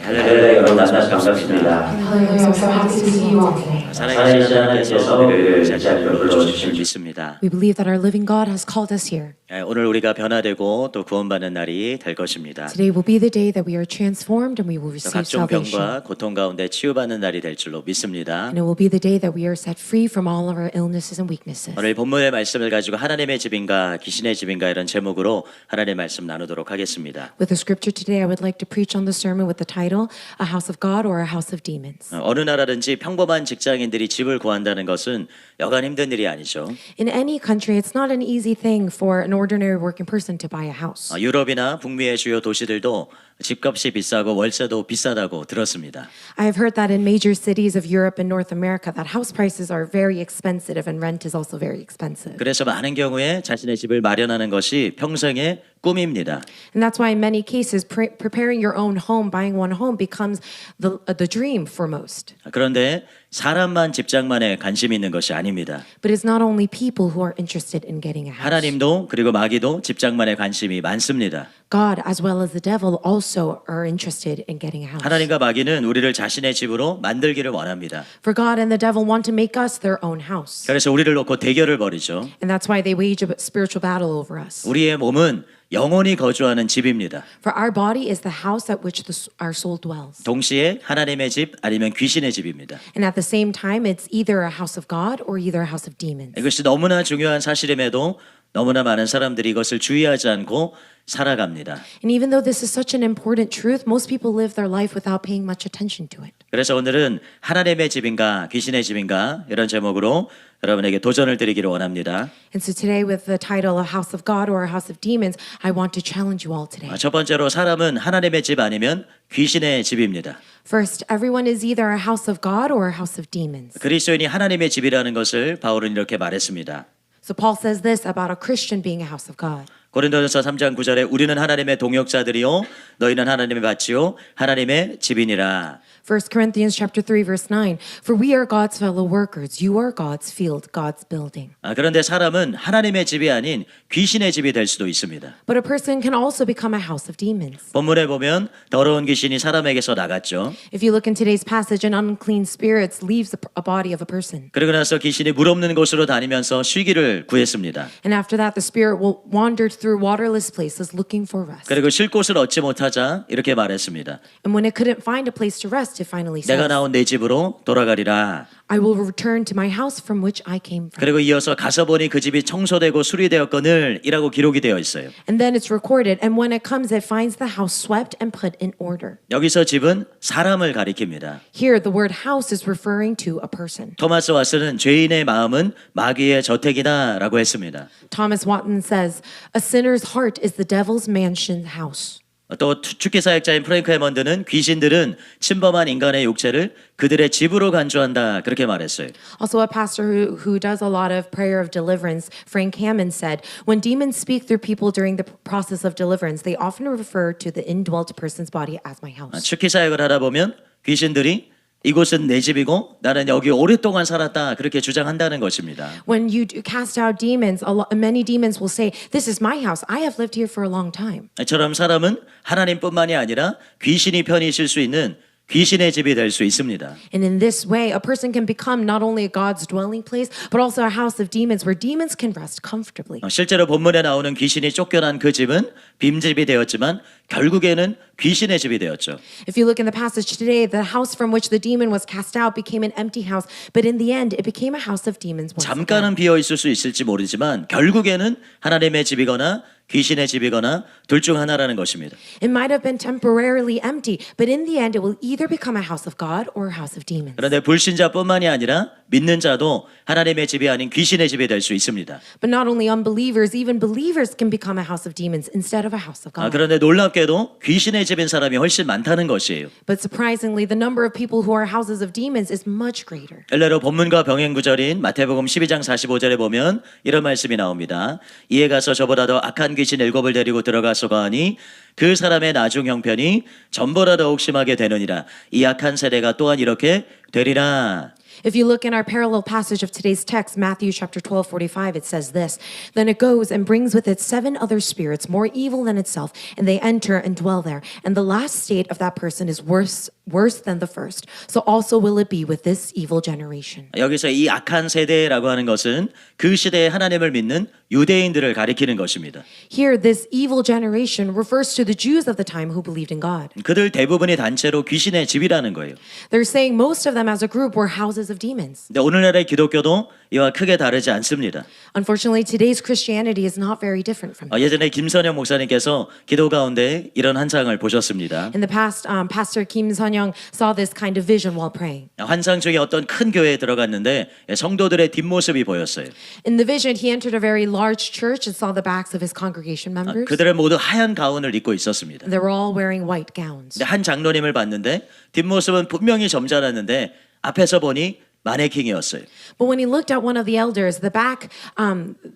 할렐루야, 여러분 만나서 반갑습니다. Hallelujah, I'm so happy to see you all today. 살아계신 하나님께서 우리를 제자리로 불러주신 믿습니다. We believe that our living God has called us here. 오늘 우리가 변화되고 또 구원받는 날이 될 것입니다. Today will be the day that we are transformed and we will 또 receive 각종 salvation. 병과 고통 가운데 치유받는 날이 될 줄로 믿습니다. And it will be the day that we are set free from all of our illnesses and weaknesses. 오늘 본문의 말씀을 가지고 하나님의 집인가 귀신의 집인가 이런 제목으로 하나님의 말씀 나누도록 하겠습니다. With the scripture today, I would like to preach on the sermon with the title, A House of God or A House of Demons. 어느 나라든지 평범한 직장인들이 집을 구한다는 것은 여간 힘든 일이 아니죠. In any country, it's not an easy thing for an ordinary working person to buy a house. 유럽이나 북미의 주요 도시들도 집값이 비싸고 월세도 비싸다고 들었습니다. I have heard that in major cities of Europe and North America that house prices are very expensive and rent is also very expensive. 그래서 많은 경우에 자신의 집을 마련하는 것이 평생의 꿈입니다. And that's why in many cases preparing your own home, buying one home becomes the dream for most. 그런데 사람만 집장만에 관심이 있는 것이 아닙니다. But it's not only people who are interested in getting a house. 하나님도 그리고 마귀도 집장만에 관심이 많습니다. God as well as the devil also are interested in getting a house. 하나님과 마귀는 우리를 자신의 집으로 만들기를 원합니다. For God and the devil want to make us their own house. 그래서 우리를 놓고 대결을 벌이죠. And that's why they wage a spiritual battle over us. 우리의 몸은 영원히 거주하는 집입니다. For our body is the house at which our soul dwells. 동시에 하나님의 집 아니면 귀신의 집입니다. And at the same time, it's either a house of God or either a house of demons. 이것이 너무나 중요한 사실임에도 너무나 많은 사람들이 이것을 주의하지 않고 살아갑니다. And even though this is such an important truth, most people live their life without paying much attention to it. 그래서 오늘은 하나님의 집인가 귀신의 집인가 이런 제목으로 여러분에게 도전을 드리기를 원합니다. And so today with the title A House of God or A House of Demons, I want to challenge you all today. 첫 번째로 사람은 하나님의 집 아니면 귀신의 집입니다. First, everyone is either a house of God or a house of demons. 그리스도인이 하나님의 집이라는 것을 바울은 이렇게 말했습니다. So Paul says this about a Christian being a house of God. 고린도전서 3장 9절에 우리는 하나님의 동역자들이요 너희는 하나님의 밭이요 하나님의 집이니라. 1 Corinthians chapter 3 verse 9. For we are God's fellow workers. You are God's field, God's building. 그런데 사람은 하나님의 집이 아닌 귀신의 집이 될 수도 있습니다. But a person can also become a house of demons. 본문에 보면 더러운 귀신이 사람에게서 나갔죠. If you look in today's passage, an unclean spirit leaves a body of a person. 그러고 나서 귀신이 물 없는 곳으로 다니면서 쉬기를 구했습니다. And after that, the spirit will wander through waterless places looking for rest. 그리고 쉴 곳을 얻지 못하자 이렇게 말했습니다. And when it couldn't find a place to rest, it finally 내가 says, 나온 내 집으로 돌아가리라. I will return to my house from which I came from. 그리고 이어서 가서 보니 그 집이 청소되고 수리되었거늘 이라고 기록이 되어 있어요. And then it's recorded, and when it comes, it finds the house swept and put in order. 여기서 집은 사람을 가리킵니다. Here, the word house is referring to a person. 토마스 왓슨은 죄인의 마음은 마귀의 저택이다라고 했습니다. Thomas Watson says, a sinner's heart is the devil's mansion house. 또 축기 사역자인 프랭크 해먼드는 귀신들은 침범한 인간의 육체를 그들의 집으로 간주한다 그렇게 말했어요. Also, a pastor who does a lot of prayer of deliverance, Frank Hammond, said, when demons speak through people during the process of deliverance, they often refer to the indwelt person's body as my house. 축기 사역을 하다 보면 귀신들이 이곳은 내 집이고 나는 여기 오랫동안 살았다 그렇게 주장한다는 것입니다. When you cast out demons, many demons will say, this is my house. I have lived here for a long time. 이처럼 사람은 하나님뿐만이 아니라 귀신이 편히 쉴 수 있는 귀신의 집이 될 수 있습니다. And in this way, a person can become not only God's dwelling place, but also a house of demons where demons can rest comfortably. 실제로 본문에 나오는 귀신이 쫓겨난 그 집은 빈집이 되었지만 결국에는 귀신의 집이 되었죠. If you look in the passage today, the house from which the demon was cast out became an empty house, but in the end, it became a house of demons once again. 잠깐은 비어 있을 수 있을지 모르지만 결국에는 하나님의 집이거나 귀신의 집이거나 둘 중 하나라는 것입니다. It might have been temporarily empty, but in the end, it will either become a house of God or a house of demons. 그런데 불신자뿐만이 아니라 믿는 자도 하나님의 집이 아닌 귀신의 집이 될 수 있습니다. But not only unbelievers, even believers can become a house of demons instead of a house of God. 그런데 놀랍게도 귀신의 집인 사람이 훨씬 많다는 것이에요. But surprisingly, the number of people who are houses of demons is much greater. 일례로 본문과 병행 구절인 마태복음 12장 45절에 보면 이런 말씀이 나옵니다. 이에 가서 저보다 더 악한 귀신 7을 데리고 들어가서 가니 그 사람의 나중 형편이 전보다 더욱 심하게 되느니라. 이 악한 세대가 또한 이렇게 되리라. If you look in our parallel passage of today's text, Matthew chapter 12:45, it says this, "Then it goes and brings with it 7 other spirits more evil than itself, and they enter and dwell there. And the last state of that person is worse than the first. So also will it be with this evil generation." 여기서 이 악한 세대라고 하는 것은 그 시대에 하나님을 믿는 유대인들을 가리키는 것입니다. Here, this evil generation refers to the Jews of the time who believed in God. 그들 대부분이 단체로 귀신의 집이라는 거예요. They're saying most of them as a group were houses of demons. 근데 오늘날의 기독교도 이와 크게 다르지 않습니다. Unfortunately, today's Christianity is not very different from that. 예전에 김선영 목사님께서 기도 가운데 이런 환상을 보셨습니다. In the past, Pastor Kim Sun-young saw this kind of vision while praying. 환상 중에 어떤 큰 교회에 들어갔는데 성도들의 뒷모습이 보였어요. In the vision, he entered a very large church and saw the backs of his congregation members. 그들은 모두 하얀 가운을 입고 있었습니다. They were all wearing white gowns. 근데 한 장로님을 봤는데 뒷모습은 분명히 점잖았는데 앞에서 보니 마네킹이었어요. But when he looked at one of the elders,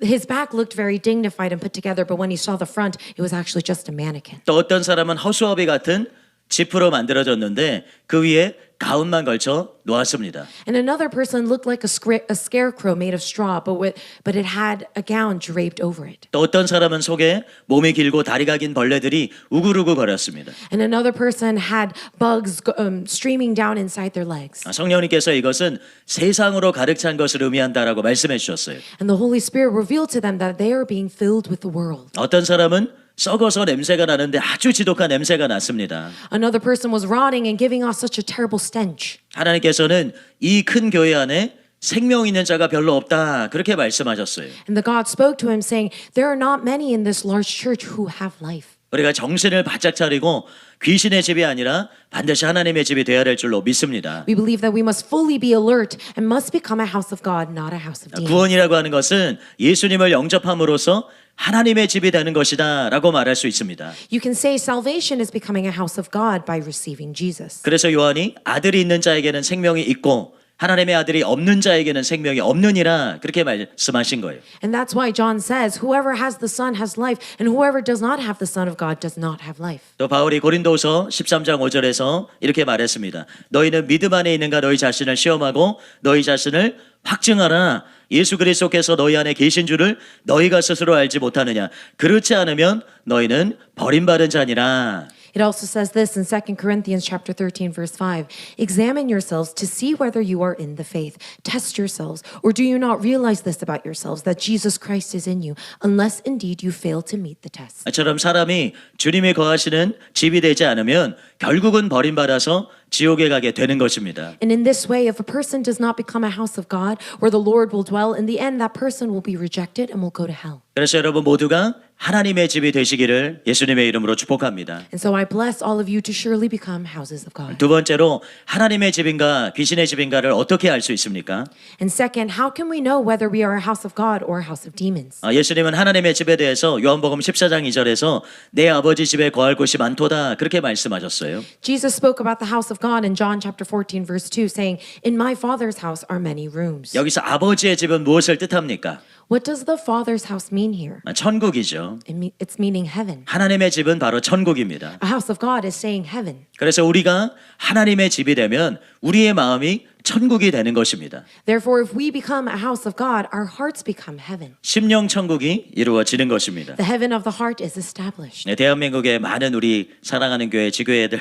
his back looked very dignified and put together. But when he saw the front, it was actually just a mannequin. 또 어떤 사람은 허수아비 같은 지프로 만들어졌는데 그 위에 가운만 걸쳐 놓았습니다. And another person looked like a scarecrow made of straw, but it had a gown draped over it. 또 어떤 사람은 속에 몸이 길고 다리가 긴 벌레들이 우글우글 거렸습니다. And another person had bugs streaming down inside their legs. 성령님께서 이것은 세상으로 가득 찬 것을 의미한다라고 말씀해 주셨어요. And the Holy Spirit revealed to them that they are being filled with the world. 어떤 사람은 썩어서 냄새가 나는데 아주 지독한 냄새가 났습니다. Another person was rotting and giving off such a terrible stench. 하나님께서는 이 큰 교회 안에 생명 있는 자가 별로 없다 그렇게 말씀하셨어요. And the God spoke to him saying, "There are not many in this large church who have life." 우리가 정신을 바짝 차리고 귀신의 집이 아니라 반드시 하나님의 집이 되어야 될 줄로 믿습니다. We believe that we must fully be alert and must become a house of God, not a house of demons. 구원이라고 하는 것은 예수님을 영접함으로써 하나님의 집이 되는 것이다 라고 말할 수 있습니다. You can say salvation is becoming a house of God by receiving Jesus. 그래서 요한이 아들이 있는 자에게는 생명이 있고 하나님의 아들이 없는 자에게는 생명이 없느니라 그렇게 말씀하신 거예요. And that's why John says, whoever has the Son has life, and whoever does not have the Son of God does not have life. 또 바울이 고린도서 13장 5절에서 이렇게 말했습니다. 너희는 믿음 안에 있는가 너희 자신을 시험하고 너희 자신을 확증하라. 예수 그리스도께서 너희 안에 계신 줄을 너희가 스스로 알지 못하느냐. 그렇지 않으면 너희는 버림받은 자니라. It also says this in 2 Corinthians chapter 13 verse 5. Examine yourselves to see whether you are in the faith. Test yourselves. Or do you not realize this about yourselves, that Jesus Christ is in you, unless indeed you fail to meet the test. 처럼 사람이 주님이 거하시는 집이 되지 않으면 결국은 버림받아서 지옥에 가게 되는 것입니다. And in this way, if a person does not become a house of God, where the Lord will dwell, in the end that person will be rejected and will go to hell. 그래서 여러분 모두가 하나님의 집이 되시기를 예수님의 이름으로 축복합니다. And so I bless all of you to surely become houses of God. 두 번째로 하나님의 집인가 귀신의 집인가를 어떻게 알 수 있습니까? And second, how can we know whether we are a house of God or a house of demons? 예수님은 하나님의 집에 대해서 요한복음 14장 2절에서 내 아버지 집에 거할 곳이 많도다 그렇게 말씀하셨어요. Jesus spoke about the house of God in John chapter 14 verse 2 saying, "In my Father's house are many rooms." 여기서 아버지의 집은 무엇을 뜻합니까? What does the Father's house mean here? 천국이죠. It's meaning heaven. 하나님의 집은 바로 천국입니다. A house of God is saying heaven. 그래서 우리가 하나님의 집이 되면 우리의 마음이 천국이 되는 것입니다. Therefore, if we become a house of God, our hearts become heaven. 심령 천국이 이루어지는 것입니다. The heaven of the heart is established. 네, 대한민국의 많은 우리 사랑하는 교회 지교회들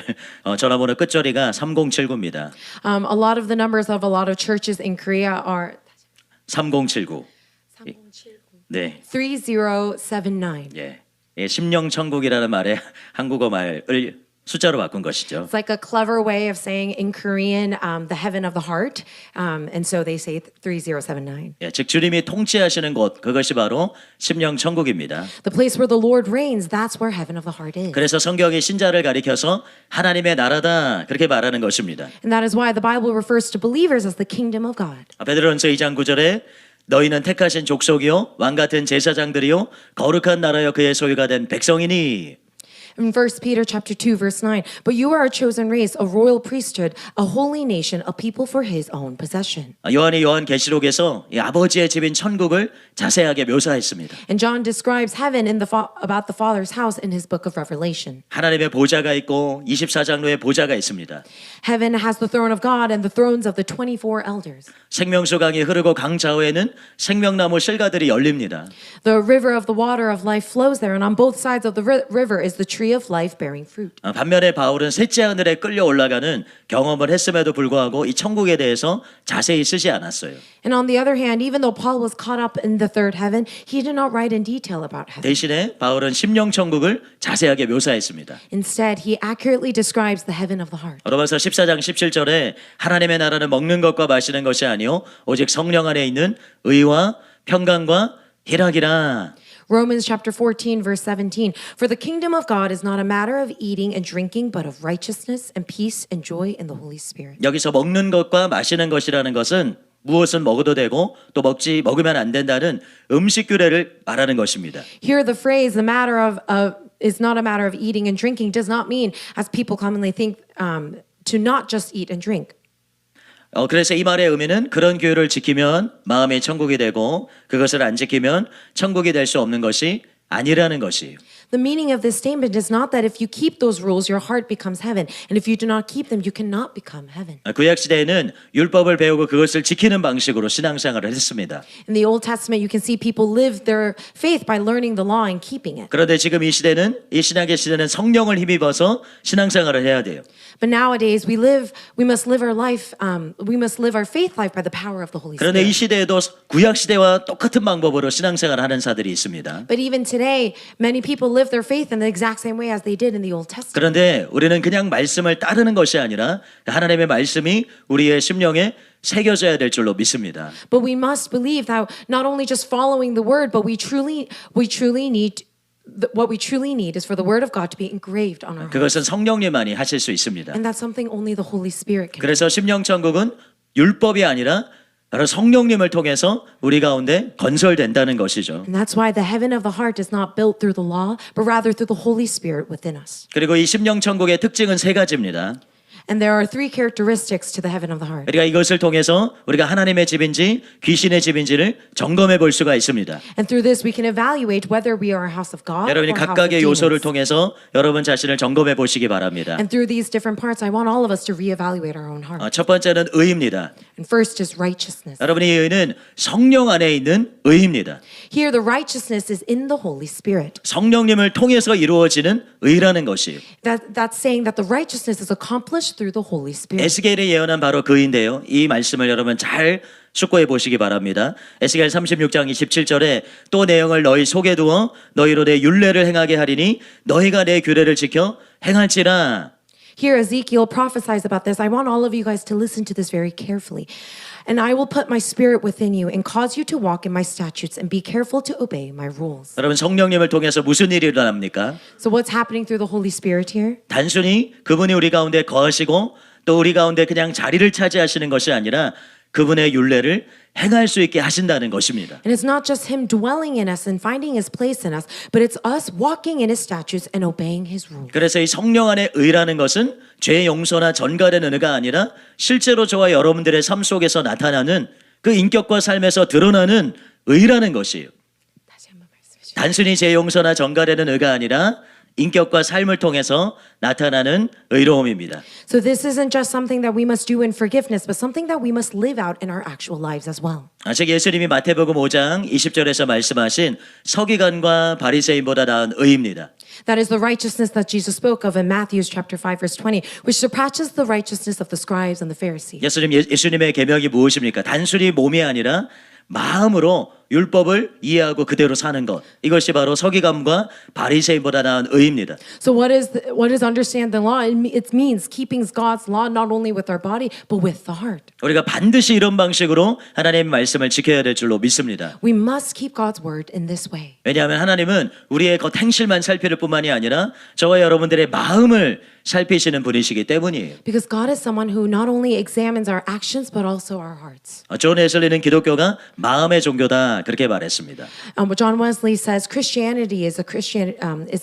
전화번호 끝자리가 3079입니다. A lot of the numbers of a lot of churches in Korea are 3079. 네. 3079. 예. 심령 천국이라는 말에 한국어 말을 숫자로 바꾼 것이죠. It's like a clever way of saying in Korean the heaven of the heart. And so they say 3079. 예, 즉 주님이 통치하시는 곳 그것이 바로 심령 천국입니다. The place where the Lord reigns, that's where heaven of the heart is. 그래서 성경이 신자를 가리켜서 하나님의 나라다 그렇게 말하는 것입니다. And that is why the Bible refers to believers as the kingdom of God. 베드로전서 2장 9절에 너희는 택하신 족속이요 왕 같은 제사장들이요 거룩한 나라여 그의 소유가 된 백성이니. In 1 Peter chapter 2 verse 9, but you are a chosen race, a royal priesthood, a holy nation, a people for his own possession. 요한이 요한계시록에서 이 아버지의 집인 천국을 자세하게 묘사했습니다. And John describes heaven about the Father's house in his book of Revelation. 하나님의 보좌가 있고 24장로의 보좌가 있습니다. Heaven has the throne of God and the thrones of the 24 elders. 생명수 강이 흐르고 강 좌우에는 생명나무 실가들이 열립니다. The river of the water of life flows there, and on both sides of the river is the tree of life bearing fruit. 반면에 바울은 셋째 하늘에 끌려 올라가는 경험을 했음에도 불구하고 이 천국에 대해서 자세히 쓰지 않았어요. And on the other hand, even though Paul was caught up in the third heaven, he did not write in detail about heaven. 대신에 바울은 심령 천국을 자세하게 묘사했습니다. Instead, he accurately describes the heaven of the heart. 로마서 14장 17절에 하나님의 나라는 먹는 것과 마시는 것이 아니요 오직 성령 안에 있는 의와 평강과 희락이라. Romans chapter 14 verse 17, for the kingdom of God is not a matter of eating and drinking, but of righteousness and peace and joy in the Holy Spirit. 여기서 먹는 것과 마시는 것이라는 것은 무엇은 먹어도 되고 또 먹으면 안 된다는 음식 규례를 말하는 것입니다. Here the phrase the matter of is not a matter of eating and drinking does not mean, as people commonly think, to not just eat and drink. 그래서 이 말의 의미는 그런 규율을 지키면 마음이 천국이 되고 그것을 안 지키면 천국이 될 수 없는 것이 아니라는 것이에요. The meaning of this statement is not that if you keep those rules, your heart becomes heaven. And if you do not keep them, you cannot become heaven. 구약 시대에는 율법을 배우고 그것을 지키는 방식으로 신앙생활을 했습니다. In the Old Testament, you can see people live their faith by learning the law and keeping it. 그런데 지금 이 신약의 시대는 성령을 힘입어서 신앙생활을 해야 돼요. But nowadays, we must live our life, we must live our faith life by the power of the Holy 그런데 이 Spirit. 시대에도 구약 시대와 똑같은 방법으로 신앙생활을 하는 자들이 있습니다. But even today, many people live their faith in the exact same way as they did in the Old Testament. 그런데 우리는 그냥 말씀을 따르는 것이 아니라 하나님의 말씀이 우리의 심령에 새겨져야 될 줄로 믿습니다. But we must believe that not only just following the word, but we truly need what we truly need is for the word of God to be engraved on our hearts. 그것은 성령님만이 하실 수 있습니다. And that's something only the Holy Spirit can do. 그래서 심령천국은 율법이 아니라 바로 성령님을 통해서 우리 가운데 건설된다는 것이죠. And that's why the heaven of the heart is not built through the law, but rather through the Holy Spirit within us. 그리고 이 심령천국의 특징은 세 가지입니다. And there are three characteristics to the heaven of the heart. 우리가 이것을 통해서 우리가 하나님의 집인지 귀신의 집인지를 점검해 볼 수가 있습니다. And through this we can evaluate whether we are a house of God or 여러분이 a house of 각각의 요소를 demons. 통해서 여러분 자신을 점검해 보시기 바랍니다. And through these different parts, I want all of us to reevaluate our own heart. 첫 번째는 의입니다. And first is righteousness. 여러분의 의는 성령 안에 있는 의입니다. Here the righteousness is in the Holy Spirit. 성령님을 통해서 이루어지는 의라는 것이에요. That's saying that the righteousness is accomplished through the Holy Spirit. 에스겔이 예언한 바로 그인데요. 이 말씀을 여러분 잘 숙고해 보시기 바랍니다. 에스겔 36장 27절에 또 내용을 너희 속에 두어 너희로 내 율례를 행하게 하리니 너희가 내 규례를 지켜 행할지라. Here Ezekiel prophesies about this. I want all of you guys to listen to this very carefully. And I will put my spirit within you and cause you to walk in my statutes and be careful to obey my rules. 여러분 성령님을 통해서 무슨 일이 일어납니까? So what's happening through the Holy Spirit here? 단순히 그분이 우리 가운데 거하시고 또 우리 가운데 그냥 자리를 차지하시는 것이 아니라 그분의 율례를 행할 수 있게 하신다는 것입니다. And it's not just him dwelling in us and finding his place in us, but it's us walking in his statutes and obeying his rules. 그래서 이 성령 안의 의라는 것은 죄 용서나 전가되는 의가 아니라 실제로 저와 여러분들의 삶 속에서 나타나는 그 인격과 삶에서 드러나는 의라는 것이에요. 다시 한번 말씀해 주세요. 단순히 죄 용서나 전가되는 의가 아니라 인격과 삶을 통해서 나타나는 의로움입니다. So this isn't just something that we must do in forgiveness, but something that we must live out in our actual lives as well. 즉 예수님이 마태복음 5장 20절에서 말씀하신 서기관과 바리새인보다 나은 의입니다. That is the righteousness that Jesus spoke of in Matthew chapter 5 verse 20, which surpasses the righteousness of the scribes and the Pharisees. 예수님의 계명이 무엇입니까? 단순히 몸이 아니라 마음으로 율법을 이해하고 그대로 사는 것. 이것이 바로 서기관과 바리새인보다 나은 의입니다. So what is understand the law? It means keeping God's law not only with our body but with the heart. 우리가 반드시 이런 방식으로 하나님의 말씀을 지켜야 될 줄로 믿습니다. We must keep God's word in this way. 왜냐하면 하나님은 우리의 겉 행실만 살필 뿐만이 아니라 저와 여러분들의 마음을 살피시는 분이시기 때문이에요. Because God is someone who not only examines our actions but also our hearts. 존 웨슬리는 기독교가 마음의 종교다 그렇게 말했습니다. What John Wesley says, Christianity is a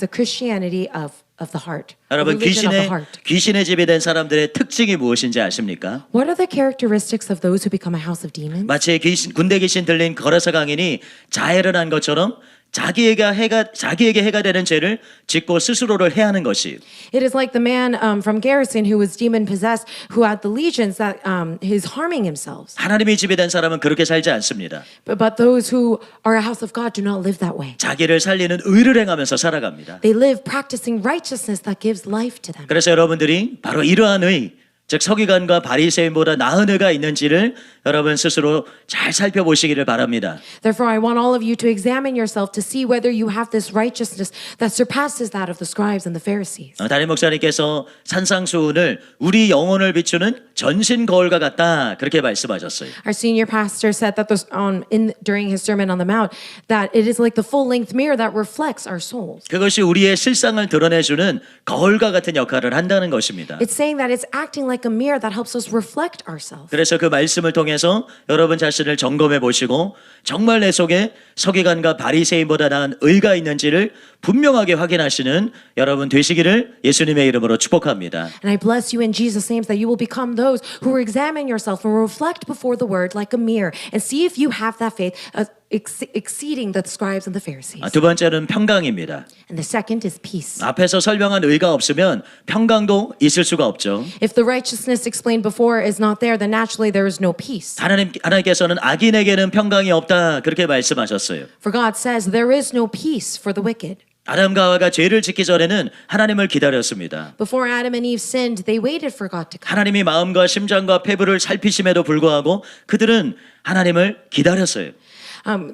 Christianity of of the heart. A 여러분 religion of the heart. 귀신의 집이 된 사람들의 특징이 무엇인지 아십니까? What are the characteristics of those who become a house of demons? 마치 군대 귀신 들린 거라사 강인이 자해를 한 것처럼 자기에게 해가 되는 죄를 짓고 스스로를 해하는 것이 It is like the man from Garrison who was demon possessed, who had the legions that is harming himself. 하나님의 집이 된 사람은 그렇게 살지 않습니다. But those who are a house of God do not live that way. 자기를 살리는 의를 행하면서 살아갑니다. They live practicing righteousness that gives life to them. 그래서 여러분들이 바로 이러한 의, 즉 서기관과 바리새인보다 나은 의가 있는지를 여러분 스스로 잘 살펴보시기를 바랍니다. Therefore, I want all of you to examine yourself to see whether you have this righteousness that surpasses that of the scribes and the Pharisees. 담임 목사님께서 산상수훈을 우리 영혼을 비추는 전신 거울과 같다 그렇게 말씀하셨어요. Our senior pastor said that during his Sermon on the Mount that it is like the full-length mirror that reflects our souls. 그것이 우리의 실상을 드러내주는 거울과 같은 역할을 한다는 것입니다. It's saying that it's acting like a mirror that helps us reflect ourselves. 그래서 그 말씀을 통해서 여러분 자신을 점검해 보시고 정말 내 속에 서기관과 바리새인보다 나은 의가 있는지를 분명하게 확인하시는 여러분 되시기를 예수님의 이름으로 축복합니다. And I bless you in Jesus' name that you will become those who will examine yourself and reflect before the word like a mirror and see if you have that faith exceeding the scribes and the Pharisees. 두 번째는 평강입니다. And the second is peace. 앞에서 설명한 의가 없으면 평강도 있을 수가 없죠. If the righteousness explained before is not there, then naturally there is no peace. 하나님께서는 악인에게는 평강이 없다 그렇게 말씀하셨어요. For God says there is no peace for the wicked. 아담과 하와가 죄를 짓기 전에는 하나님을 기다렸습니다. Before Adam and Eve sinned, they waited for God to come. 하나님이 마음과 심장과 폐부를 살피심에도 불구하고 그들은 하나님을 기다렸어요.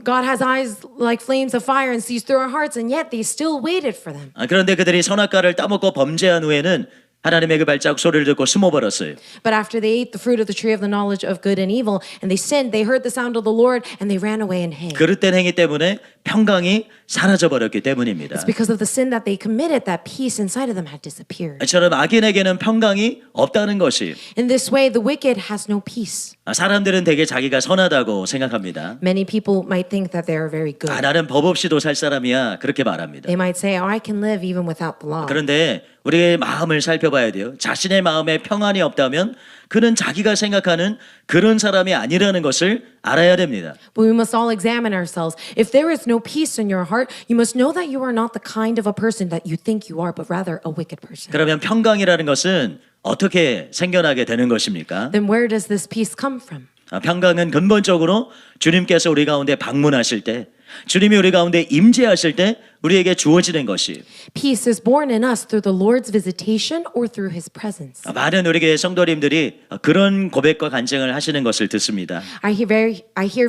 God has eyes like flames of fire and sees through our hearts, and yet they still waited for them. 그런데 그들이 선악과를 따먹고 범죄한 후에는 하나님의 그 발자국 소리를 듣고 숨어버렸어요. But after they ate the fruit of the tree of the knowledge of good and evil, and they sinned, they heard the sound of the Lord, and they ran away and hid. 그릇된 행위 때문에 평강이 사라져버렸기 때문입니다. It's because of the sin that they committed that peace inside of them had disappeared. 이처럼 악인에게는 평강이 없다는 것이 In this way, the wicked has no peace. 사람들은 되게 자기가 선하다고 생각합니다. Many people might think that they are very good. 나는 법 없이도 살 사람이야 그렇게 말합니다. They might say, "Oh, I can live even without the law." 그런데 우리의 마음을 살펴봐야 돼요. 자신의 마음에 평안이 없다면 그는 자기가 생각하는 그런 사람이 아니라는 것을 알아야 됩니다. But we must all examine ourselves. If there is no peace in your heart, you must know that you are not the kind of a person that you think you are, but rather a wicked person. 그러면 평강이라는 것은 어떻게 생겨나게 되는 것입니까? Then where does this peace come from? 평강은 근본적으로 주님께서 우리 가운데 방문하실 때, 주님이 우리 가운데 임재하실 때 우리에게 주어지는 것이 Peace is born in us through the Lord's visitation or through His presence. 많은 우리 교회 성도님들이 그런 고백과 간증을 하시는 것을 듣습니다. I hear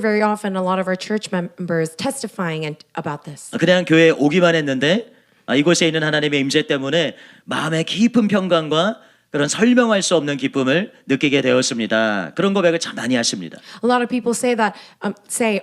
very often a lot of our church members testifying about this. 그냥 교회에 오기만 했는데 이곳에 있는 하나님의 임재 때문에 마음의 깊은 평강과 그런 설명할 수 없는 기쁨을 느끼게 되었습니다. 그런 고백을 참 많이 하십니다. A lot of people say that,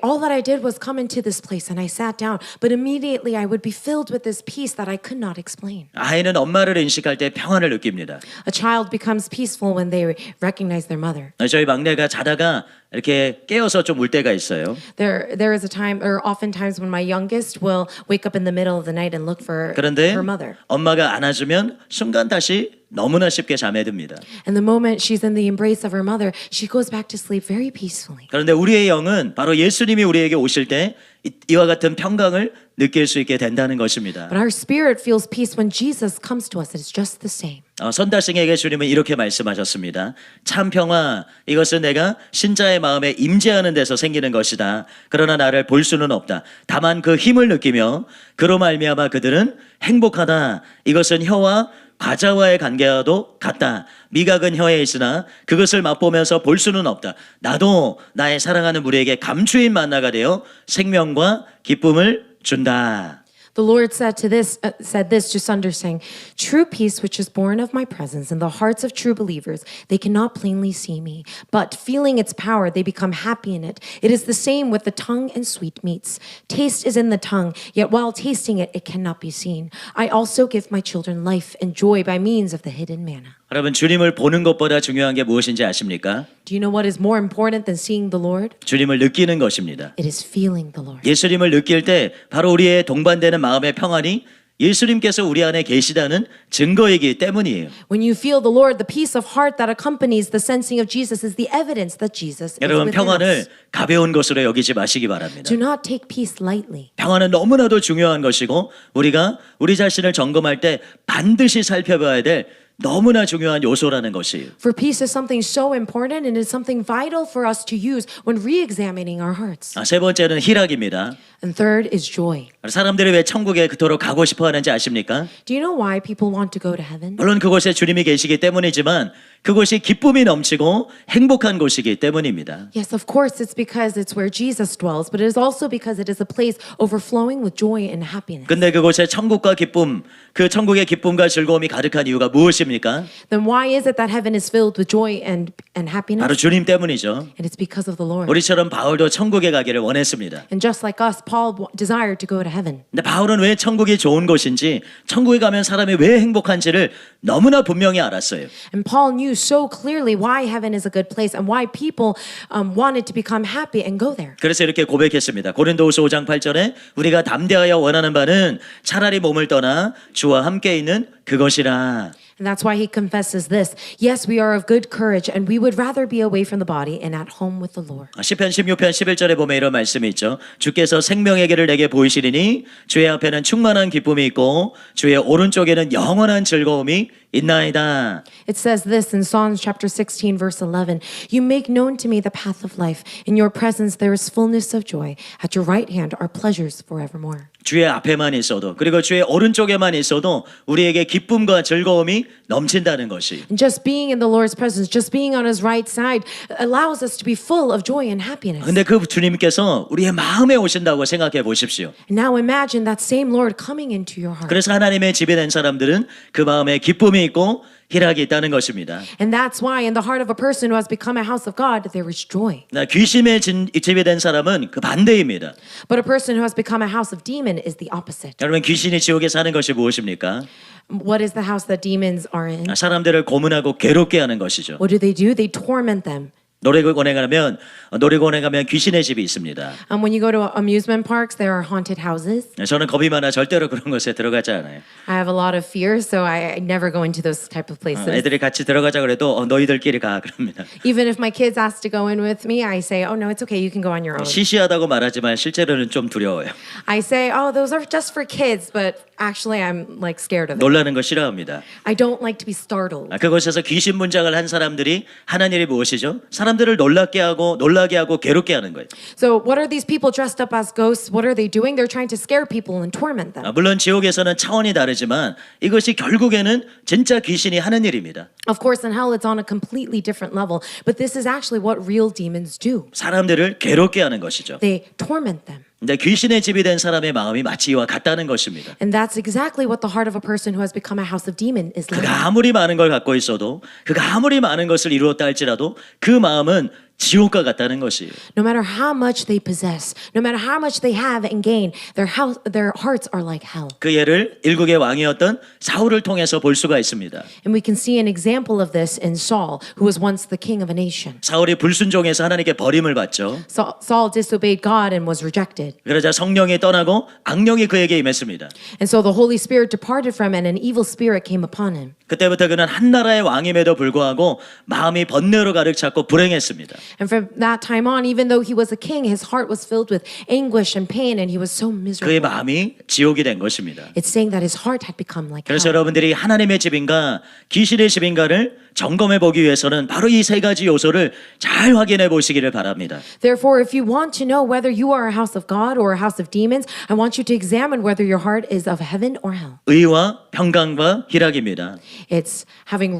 all that I did was come into this place and I sat down, but immediately I would be filled with this peace that I could not explain. 아이는 엄마를 인식할 때 평안을 느낍니다. A child becomes peaceful when they recognize their mother. 저희 막내가 자다가 이렇게 깨어서 좀 울 때가 있어요. There is a time, or oftentimes when my youngest will wake up in the middle of the night and look for 그런데 her mother. 엄마가 안아주면 순간 다시 너무나 쉽게 잠에 듭니다. And the moment she's in the embrace of her mother, she goes back to sleep very peacefully. 그런데 우리의 영은 바로 예수님이 우리에게 오실 때 이와 같은 평강을 느낄 수 있게 된다는 것입니다. But our spirit feels peace when Jesus comes to us. It's just the same. 선다싱에게 주님은 이렇게 말씀하셨습니다. 참 평화 이것은 내가 신자의 마음에 임재하는 데서 생기는 것이다. 그러나 나를 볼 수는 없다. 다만 그 힘을 느끼며 그로 말미암아 그들은 행복하다. 이것은 혀와 과자와의 관계와도 같다. 미각은 혀에 있으나 그것을 맛보면서 볼 수는 없다. 나도 나의 사랑하는 무리에게 감추인 만나가 되어 생명과 기쁨을 준다. The Lord said this to Sunder, saying, "True peace, which is born of my presence in the hearts of true believers, they cannot plainly see me, but feeling its power, they become happy in it. It is the same with the tongue and sweetmeats. Taste is in the tongue, yet while tasting it, it cannot be seen. I also give my children life and joy by means of the hidden manna." 여러분 주님을 보는 것보다 중요한 게 무엇인지 아십니까? Do you know what is more important than seeing the Lord? 주님을 느끼는 것입니다. It is feeling the Lord. 예수님을 느낄 때 바로 우리의 동반되는 마음의 평안이 예수님께서 우리 안에 계시다는 증거이기 때문이에요. When you feel the Lord, the peace of heart that accompanies the sensing of Jesus is the evidence that Jesus is 여러분 within 평안을 us. 가벼운 것으로 여기지 마시기 바랍니다. Do not take peace lightly. 평안은 너무나도 중요한 것이고 우리가 우리 자신을 점검할 때 반드시 살펴봐야 될 너무나 중요한 요소라는 것이에요. For peace is something so important and is something vital for us to use when re-examining our hearts. 세 번째는 희락입니다. And third is joy. 사람들이 왜 천국에 그토록 가고 싶어 하는지 아십니까? Do you know why people want to go to heaven? 물론 그곳에 주님이 계시기 때문이지만 그곳이 기쁨이 넘치고 행복한 곳이기 때문입니다. Yes, of course, it's because it's where Jesus dwells, but it is also because it is a place overflowing with joy and happiness. 근데 그곳에 천국과 기쁨, 그 천국의 기쁨과 즐거움이 가득한 이유가 무엇입니까? Then why is it that heaven is filled with joy and 바로 happiness? 주님 때문이죠. And it's because of the Lord. 우리처럼 바울도 천국에 가기를 원했습니다. And just like us, Paul desired to go to heaven. 근데 바울은 왜 천국이 좋은 곳인지, 천국에 가면 사람이 왜 행복한지를 너무나 분명히 알았어요. And Paul knew so clearly why heaven is a good place and why people wanted to become happy and go there. 그래서 이렇게 고백했습니다. 고린도후서 5장 8절에 우리가 담대하여 원하는 바는 차라리 몸을 떠나 주와 함께 있는 그것이라. And that's why he confesses this. Yes, we are of good courage and we would rather be away from the body and at home with the Lord. 시편 16편 11절에 보면 이런 말씀이 있죠. 주께서 생명의 길을 내게 보이시리니 주의 앞에는 충만한 기쁨이 있고 주의 오른쪽에는 영원한 즐거움이 있나이다. It says this in Psalms chapter 16 verse 11. You make known to me the path of life. In your presence there is fullness of joy. At your right hand are pleasures forevermore. 주의 앞에만 있어도 그리고 주의 오른쪽에만 있어도 우리에게 기쁨과 즐거움이 넘친다는 것이. And just being in the Lord's presence, just being on his right side allows us to be full of joy and happiness. 근데 그 주님께서 우리의 마음에 오신다고 생각해 보십시오. And now imagine that same Lord coming into your heart. 그래서 하나님의 집이 된 사람들은 그 마음에 기쁨이 있고 희락이 있다는 것입니다. And that's why in the heart of a person who has become a house of God, there is joy. 귀심의 집이 된 사람은 그 반대입니다. But a person who has become a house of demon is the opposite. 여러분 귀신이 지옥에 사는 것이 무엇입니까? What is the house that demons are in? 사람들을 고문하고 괴롭게 하는 것이죠. What do? They torment them. 놀이공원에 가면 귀신의 집이 있습니다. When you go to amusement parks, there are haunted houses. 저는 겁이 많아 절대로 그런 곳에 들어가지 않아요. I have a lot of fear, so I never go into those type of places. 애들이 같이 들어가자 그래도 너희들끼리 가 그럽니다. Even if my kids ask to go in with me, I say, "Oh no, it's okay. You can go on your own." 시시하다고 말하지만 실제로는 좀 두려워요. I say, "Oh, those are just for kids," but actually, I'm like scared of it. 놀라는 거 싫어합니다. I don't like to be startled. 그곳에서 귀신 문장을 한 사람들이 하는 일이 무엇이죠? 사람들을 놀라게 하고 괴롭게 하는 거예요. So, what are these people dressed up as ghosts? What are they doing? They're trying to scare people and torment them. 물론 지옥에서는 차원이 다르지만 이것이 결국에는 진짜 귀신이 하는 일입니다. Of course, in hell, it's on a completely different level, but this is actually what real demons do. 사람들을 괴롭게 하는 것이죠. They torment them. 근데 귀신의 집이 된 사람의 마음이 마치 이와 같다는 것입니다. And that's exactly what the heart of a person who has become a house of demon is like. 그가 아무리 많은 걸 갖고 있어도 그가 아무리 많은 것을 이루었다 할지라도 그 마음은 지옥과 같다는 것이에요. No matter how much they possess, no matter how much they have and gain, their hearts are like hell. 그 예를 일국의 왕이었던 사울을 통해서 볼 수가 있습니다. And we can see an example of this in Saul, who was once the king of a nation. 사울이 불순종해서 하나님께 버림을 받죠. Saul disobeyed God and was rejected. 그러자 성령이 떠나고 악령이 그에게 임했습니다. And so the Holy Spirit departed from him and an evil spirit came upon him. 그때부터 그는 한 나라의 왕임에도 불구하고 마음이 번뇌로 가득 찼고 불행했습니다. And from that time on, even though he was a king, his heart was filled with anguish and pain and he was so 그의 miserable. 마음이 지옥이 된 것입니다. It's saying that his heart had become like 그래서 hell. 여러분들이 하나님의 집인가 귀신의 집인가를 점검해 보기 위해서는 바로 이 세 가지 요소를 잘 확인해 보시기를 바랍니다. Therefore, if you want to know whether you are a house of God or a house of demons, I want you to examine whether your heart is of heaven or hell. 의와 평강과 희락입니다. It's having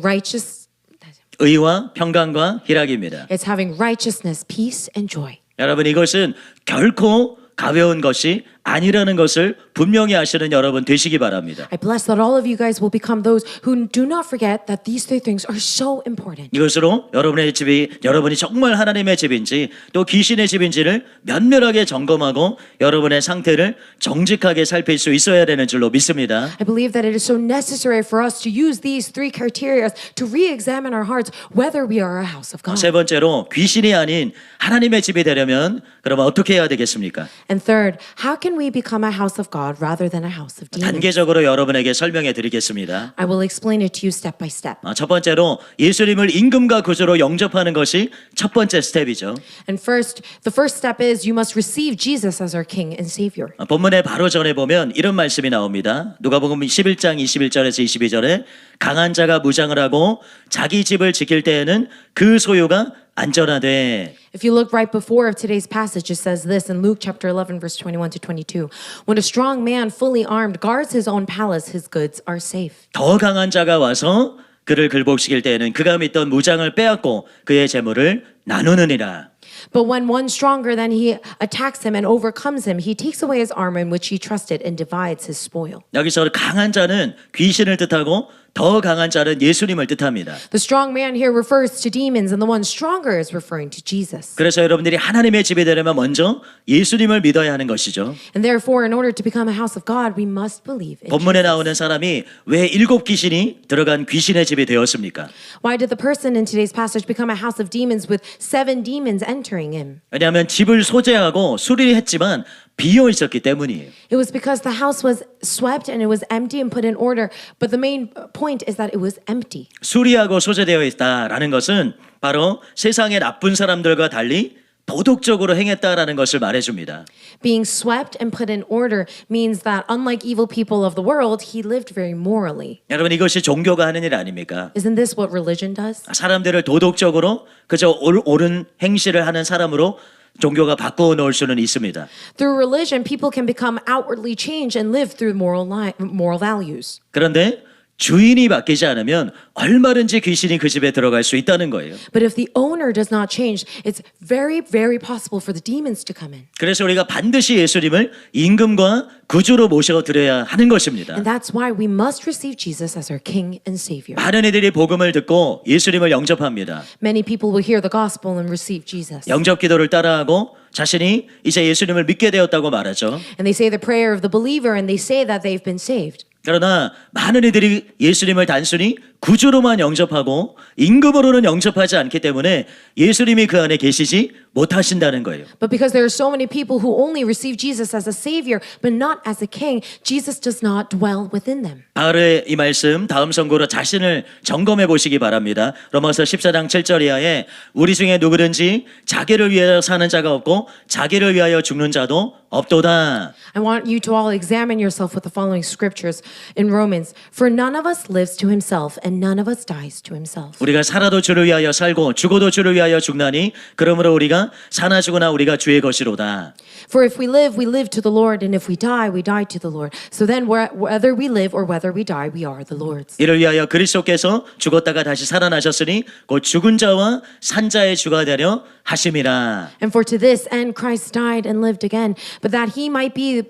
의와 평강과 희락입니다. It's having righteousness, peace, and joy. 여러분 이것은 결코 가벼운 것이 아니라는 것을 분명히 아시는 여러분 되시기 바랍니다. I bless that all of you guys will become those who do not forget that these three things are so important. 이것으로 여러분이 정말 하나님의 집인지 또 귀신의 집인지를 면밀하게 점검하고 여러분의 상태를 정직하게 살필 수 있어야 되는 줄로 믿습니다. I believe that it is so necessary for us to use these three criteria to re-examine our hearts whether we are a house of God. 세 번째로 귀신이 아닌 하나님의 집이 되려면 그러면 어떻게 해야 되겠습니까? And third, how can can we become a house of God rather than a house of demons? 단계적으로 여러분에게 설명해 드리겠습니다. I will explain it to you step by step. 첫 번째로 예수님을 임금과 구주로 영접하는 것이 첫 번째 스텝이죠. And first, the first step is you must receive Jesus as our King and Savior. 본문의 바로 전에 보면 이런 말씀이 나옵니다. 누가복음 11장 21절에서 22절에 강한 자가 무장을 하고 자기 집을 지킬 때에는 그 소유가 안전하되. If you look right before of today's passage, it says this in Luke chapter 11, verse 21 to 22. When a strong man, fully armed, guards his own palace, his goods are safe. 더 강한 자가 와서 그를 굴복시킬 때에는 그가 믿던 무장을 빼앗고 그의 재물을 나누느니라. But when one stronger than he attacks him and overcomes him, he takes away his armor in which he trusted and divides his spoil. 여기서 강한 자는 귀신을 뜻하고 더 강한 자는 예수님을 뜻합니다. The strong man here refers to demons, and the one stronger is referring to Jesus. 그래서 여러분들이 하나님의 집이 되려면 먼저 예수님을 믿어야 하는 것이죠. And therefore, in order to become a house of God, we must believe in 본문에 Jesus. 나오는 사람이 왜 7 귀신이 들어간 귀신의 집이 되었습니까? Why did the person in today's passage become a house of demons with 7 demons entering him? 왜냐하면 집을 소재하고 수리했지만 비어 있었기 때문이에요. It was because the house was swept and it was empty and put in order. But the main point is that it was empty. 수리하고 소재되어 있다라는 것은 바로 세상의 나쁜 사람들과 달리 도덕적으로 행했다라는 것을 말해줍니다. Being swept and put in order means that unlike evil people of the world, he lived very morally. 여러분 이것이 종교가 하는 일 아닙니까? Isn't this what religion does? 사람들을 도덕적으로 그저 옳은 행실을 하는 사람으로 종교가 바꾸어 놓을 수는 있습니다. Through religion, people can become outwardly changed and live through moral values. 그런데 주인이 바뀌지 않으면 얼마든지 귀신이 그 집에 들어갈 수 있다는 거예요. But if the owner does not change, it's very, very possible for the demons to come in. 그래서 우리가 반드시 예수님을 임금과 구주로 모셔드려야 하는 것입니다. And that's why we must receive Jesus as our King and Savior. 많은 이들이 복음을 듣고 예수님을 영접합니다. Many people will hear the gospel and receive Jesus. 영접 기도를 따라하고 자신이 이제 예수님을 믿게 되었다고 말하죠. And they say the prayer of the believer and they say that they've been saved. 그러나 많은 이들이 예수님을 단순히 구주로만 영접하고 임금으로는 영접하지 않기 때문에 예수님이 그 안에 계시지 못하신다는 거예요. But because there are so many people who only receive Jesus as a Savior but not as a King, Jesus does not dwell within them. 바울의 이 말씀 다음 선고로 자신을 점검해 보시기 바랍니다. 로마서 14장 7절 이하에 우리 중에 누구든지 자기를 위하여 사는 자가 없고 자기를 위하여 죽는 자도 없도다. I want you to all examine yourself with the following scriptures in Romans. For none of us lives to himself and none of us dies to himself. 우리가 살아도 주를 위하여 살고 죽어도 주를 위하여 죽나니 그러므로 우리가 사나 죽으나 우리가 주의 것이로다. For if we live to the Lord, and if we die to the Lord. So then whether we live or whether we die, we are the Lord's. 이를 위하여 그리스도께서 죽었다가 다시 살아나셨으니 곧 죽은 자와 산 자의 주가 되려 하심이라. And for to this end Christ died and lived again, but that he might be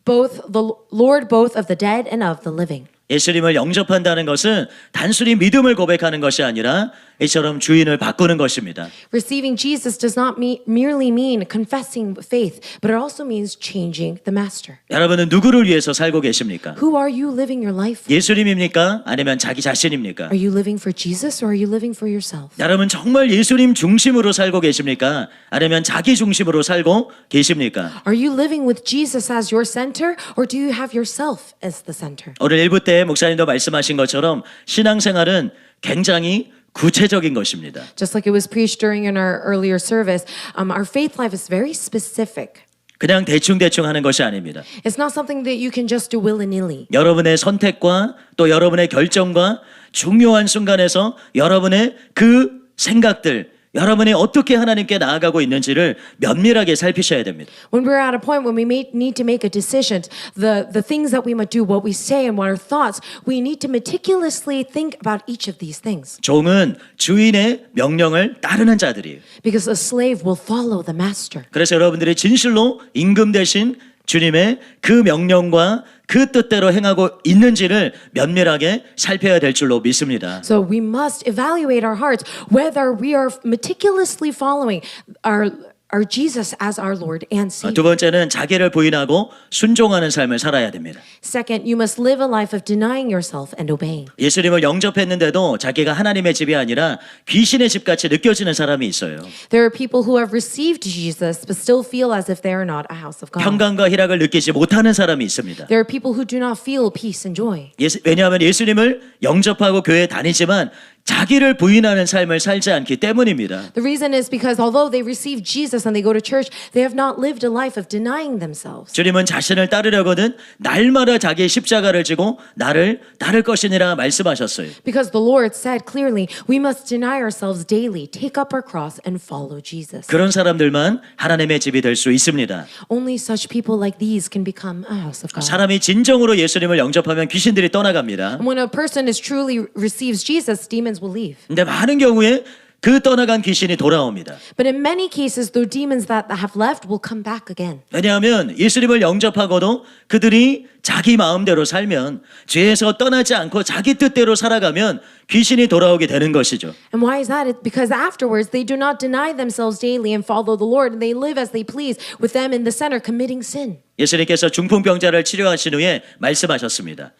both the Lord both of the dead and of the living. 예수님을 영접한다는 것은 단순히 믿음을 고백하는 것이 아니라 이처럼 주인을 바꾸는 것입니다. Receiving Jesus does not merely mean confessing faith, but it also means changing the master. 여러분은 누구를 위해서 살고 계십니까? Who are you living your life for? 예수님입니까? 아니면 자기 자신입니까? Are you living for Jesus or are you living for yourself? 여러분 정말 예수님 중심으로 살고 계십니까? 아니면 자기 중심으로 살고 계십니까? Are you living with Jesus as your center or do you have yourself as the center? 오늘 1부 때 목사님도 말씀하신 것처럼 신앙생활은 굉장히 구체적인 것입니다. Just like it was preached during in our earlier service, our faith life is very specific. 그냥 대충대충 하는 것이 아닙니다. It's not something that you can just do willy-nilly. 여러분의 선택과 또 여러분의 결정과 중요한 순간에서 여러분의 그 생각들, 여러분이 어떻게 하나님께 나아가고 있는지를 면밀하게 살피셔야 됩니다. When we're at a point when we need to make a decision, the things that we might do, what we say and what our thoughts, we need to meticulously think about each of these things. 종은 주인의 명령을 따르는 자들이에요. Because a slave will follow the master. 그래서 여러분들이 진실로 임금 대신 주님의 그 명령과 그 뜻대로 행하고 있는지를 면밀하게 살펴야 될 줄로 믿습니다. So we must evaluate our hearts whether we are meticulously following Jesus as our Lord and 두 Savior. 번째는 자기를 부인하고 순종하는 삶을 살아야 됩니다. Second, you must live a life of denying yourself and obeying. 예수님을 영접했는데도 자기가 하나님의 집이 아니라 귀신의 집같이 느껴지는 사람이 있어요. There are people who have received Jesus but still feel as if they are not a house of God. 평강과 희락을 느끼지 못하는 사람이 있습니다. There are people who do not feel peace and joy. 왜냐하면 예수님을 영접하고 교회에 다니지만 자기를 부인하는 삶을 살지 않기 때문입니다. The reason is because although they receive Jesus and they go to church, they have not lived a life of denying themselves. 주님은 자신을 따르려거든 날마다 자기의 십자가를 지고 나를 따를 것이니라 말씀하셨어요. Because the Lord said clearly, we must deny ourselves daily, take up our cross and follow Jesus. 그런 사람들만 하나님의 집이 될 수 있습니다. Only such people like these can become a house of God. 사람이 진정으로 예수님을 영접하면 귀신들이 떠나갑니다. And when a person is truly receives Jesus, demons will leave. 근데 많은 경우에 그 떠나간 귀신이 돌아옵니다. But in many cases, the demons that have left will come back again. 왜냐하면 예수님을 영접하고도 그들이 자기 마음대로 살면 죄에서 떠나지 않고 자기 뜻대로 살아가면 귀신이 돌아오게 되는 것이죠. And why is that? It's because afterwards they do not deny themselves daily and follow the Lord, and they live as they please, with them in the center committing sin. 예수님께서 중풍병자를 치료하신 후에 말씀하셨습니다.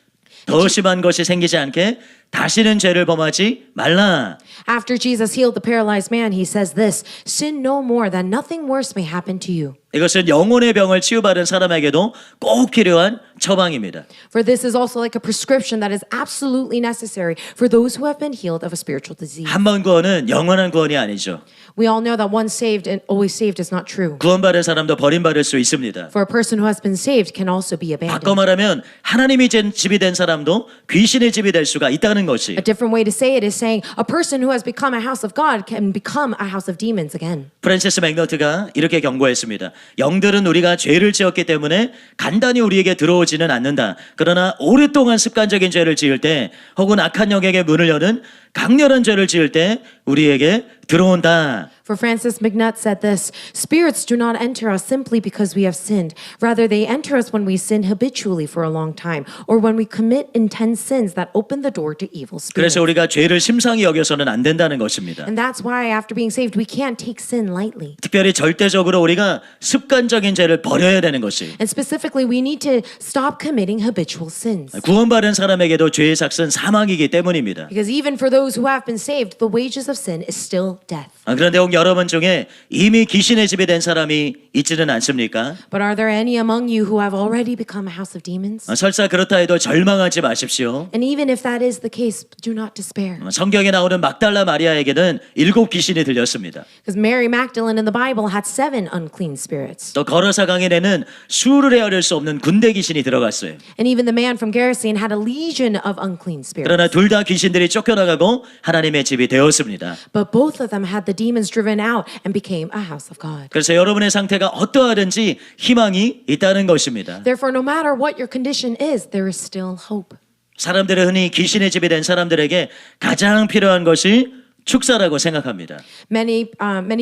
더 심한 것이 생기지 않게 다시는 죄를 범하지 말라. After Jesus healed the paralyzed man, he says this, sin no more, that nothing worse may happen to you. 이것은 영혼의 병을 치유받은 사람에게도 꼭 필요한 처방입니다. For this is also like a prescription that is absolutely necessary for those who have been healed of a spiritual disease. 한 번 구원은 영원한 구원이 아니죠. We all know that once saved and always saved is not true. 구원받은 사람도 버림받을 수 있습니다. For a person who has been saved can also be abandoned. 바꿔 말하면 하나님이 집이 된 사람도 귀신의 집이 될 수가 있다는 것이. A different way to say it is saying a person who has become a house of God can become a house of demons again. 프란시스 맥너트가 이렇게 경고했습니다. 영들은 우리가 죄를 지었기 때문에 간단히 우리에게 들어오지는 않는다. 그러나 오랫동안 습관적인 죄를 지을 때 혹은 악한 영에게 문을 여는 강렬한 죄를 지을 때 우리에게 들어온다. For Francis McNutt said this, spirits do not enter us simply because we have sinned. Rather, they enter us when we sin habitually for a long time, or when we commit intense sins that open the door to evil spirits. 그래서 우리가 죄를 심상히 여겨서는 안 된다는 것입니다. And that's why after being saved, we can't take sin lightly. 특별히 절대적으로 우리가 습관적인 죄를 버려야 되는 것이. And specifically, we need to stop committing habitual sins. 구원받은 사람에게도 죄의 삭은 사망이기 때문입니다. Because even for those who have been saved, the wages of sin is still death. 그런데 혹 여러분 중에 이미 귀신의 집이 된 사람이 있지는 않습니까? But are there any among you who have already become a house of demons? 설사 그렇다 해도 절망하지 마십시오. And even if that is the case, do not despair. 성경에 나오는 막달라 마리아에게는 7 귀신이 들렸습니다. Because Mary Magdalene in the Bible had 7 unclean spirits. 또 거러사 강인에는 수를 헤아릴 수 없는 군대 귀신이 들어갔어요. And even the man from Gerasene had a legion of unclean spirits. 그러나 둘 다 귀신들이 쫓겨나가고 하나님의 집이 되었습니다. But both of them had the demons driven out and became a house of God. 그래서 여러분의 상태가 어떠하든지 희망이 있다는 것입니다. Therefore, no matter what your condition is, there is still hope. 사람들은 흔히 귀신의 집이 된 사람들에게 가장 필요한 것이 축사라고 생각합니다. Many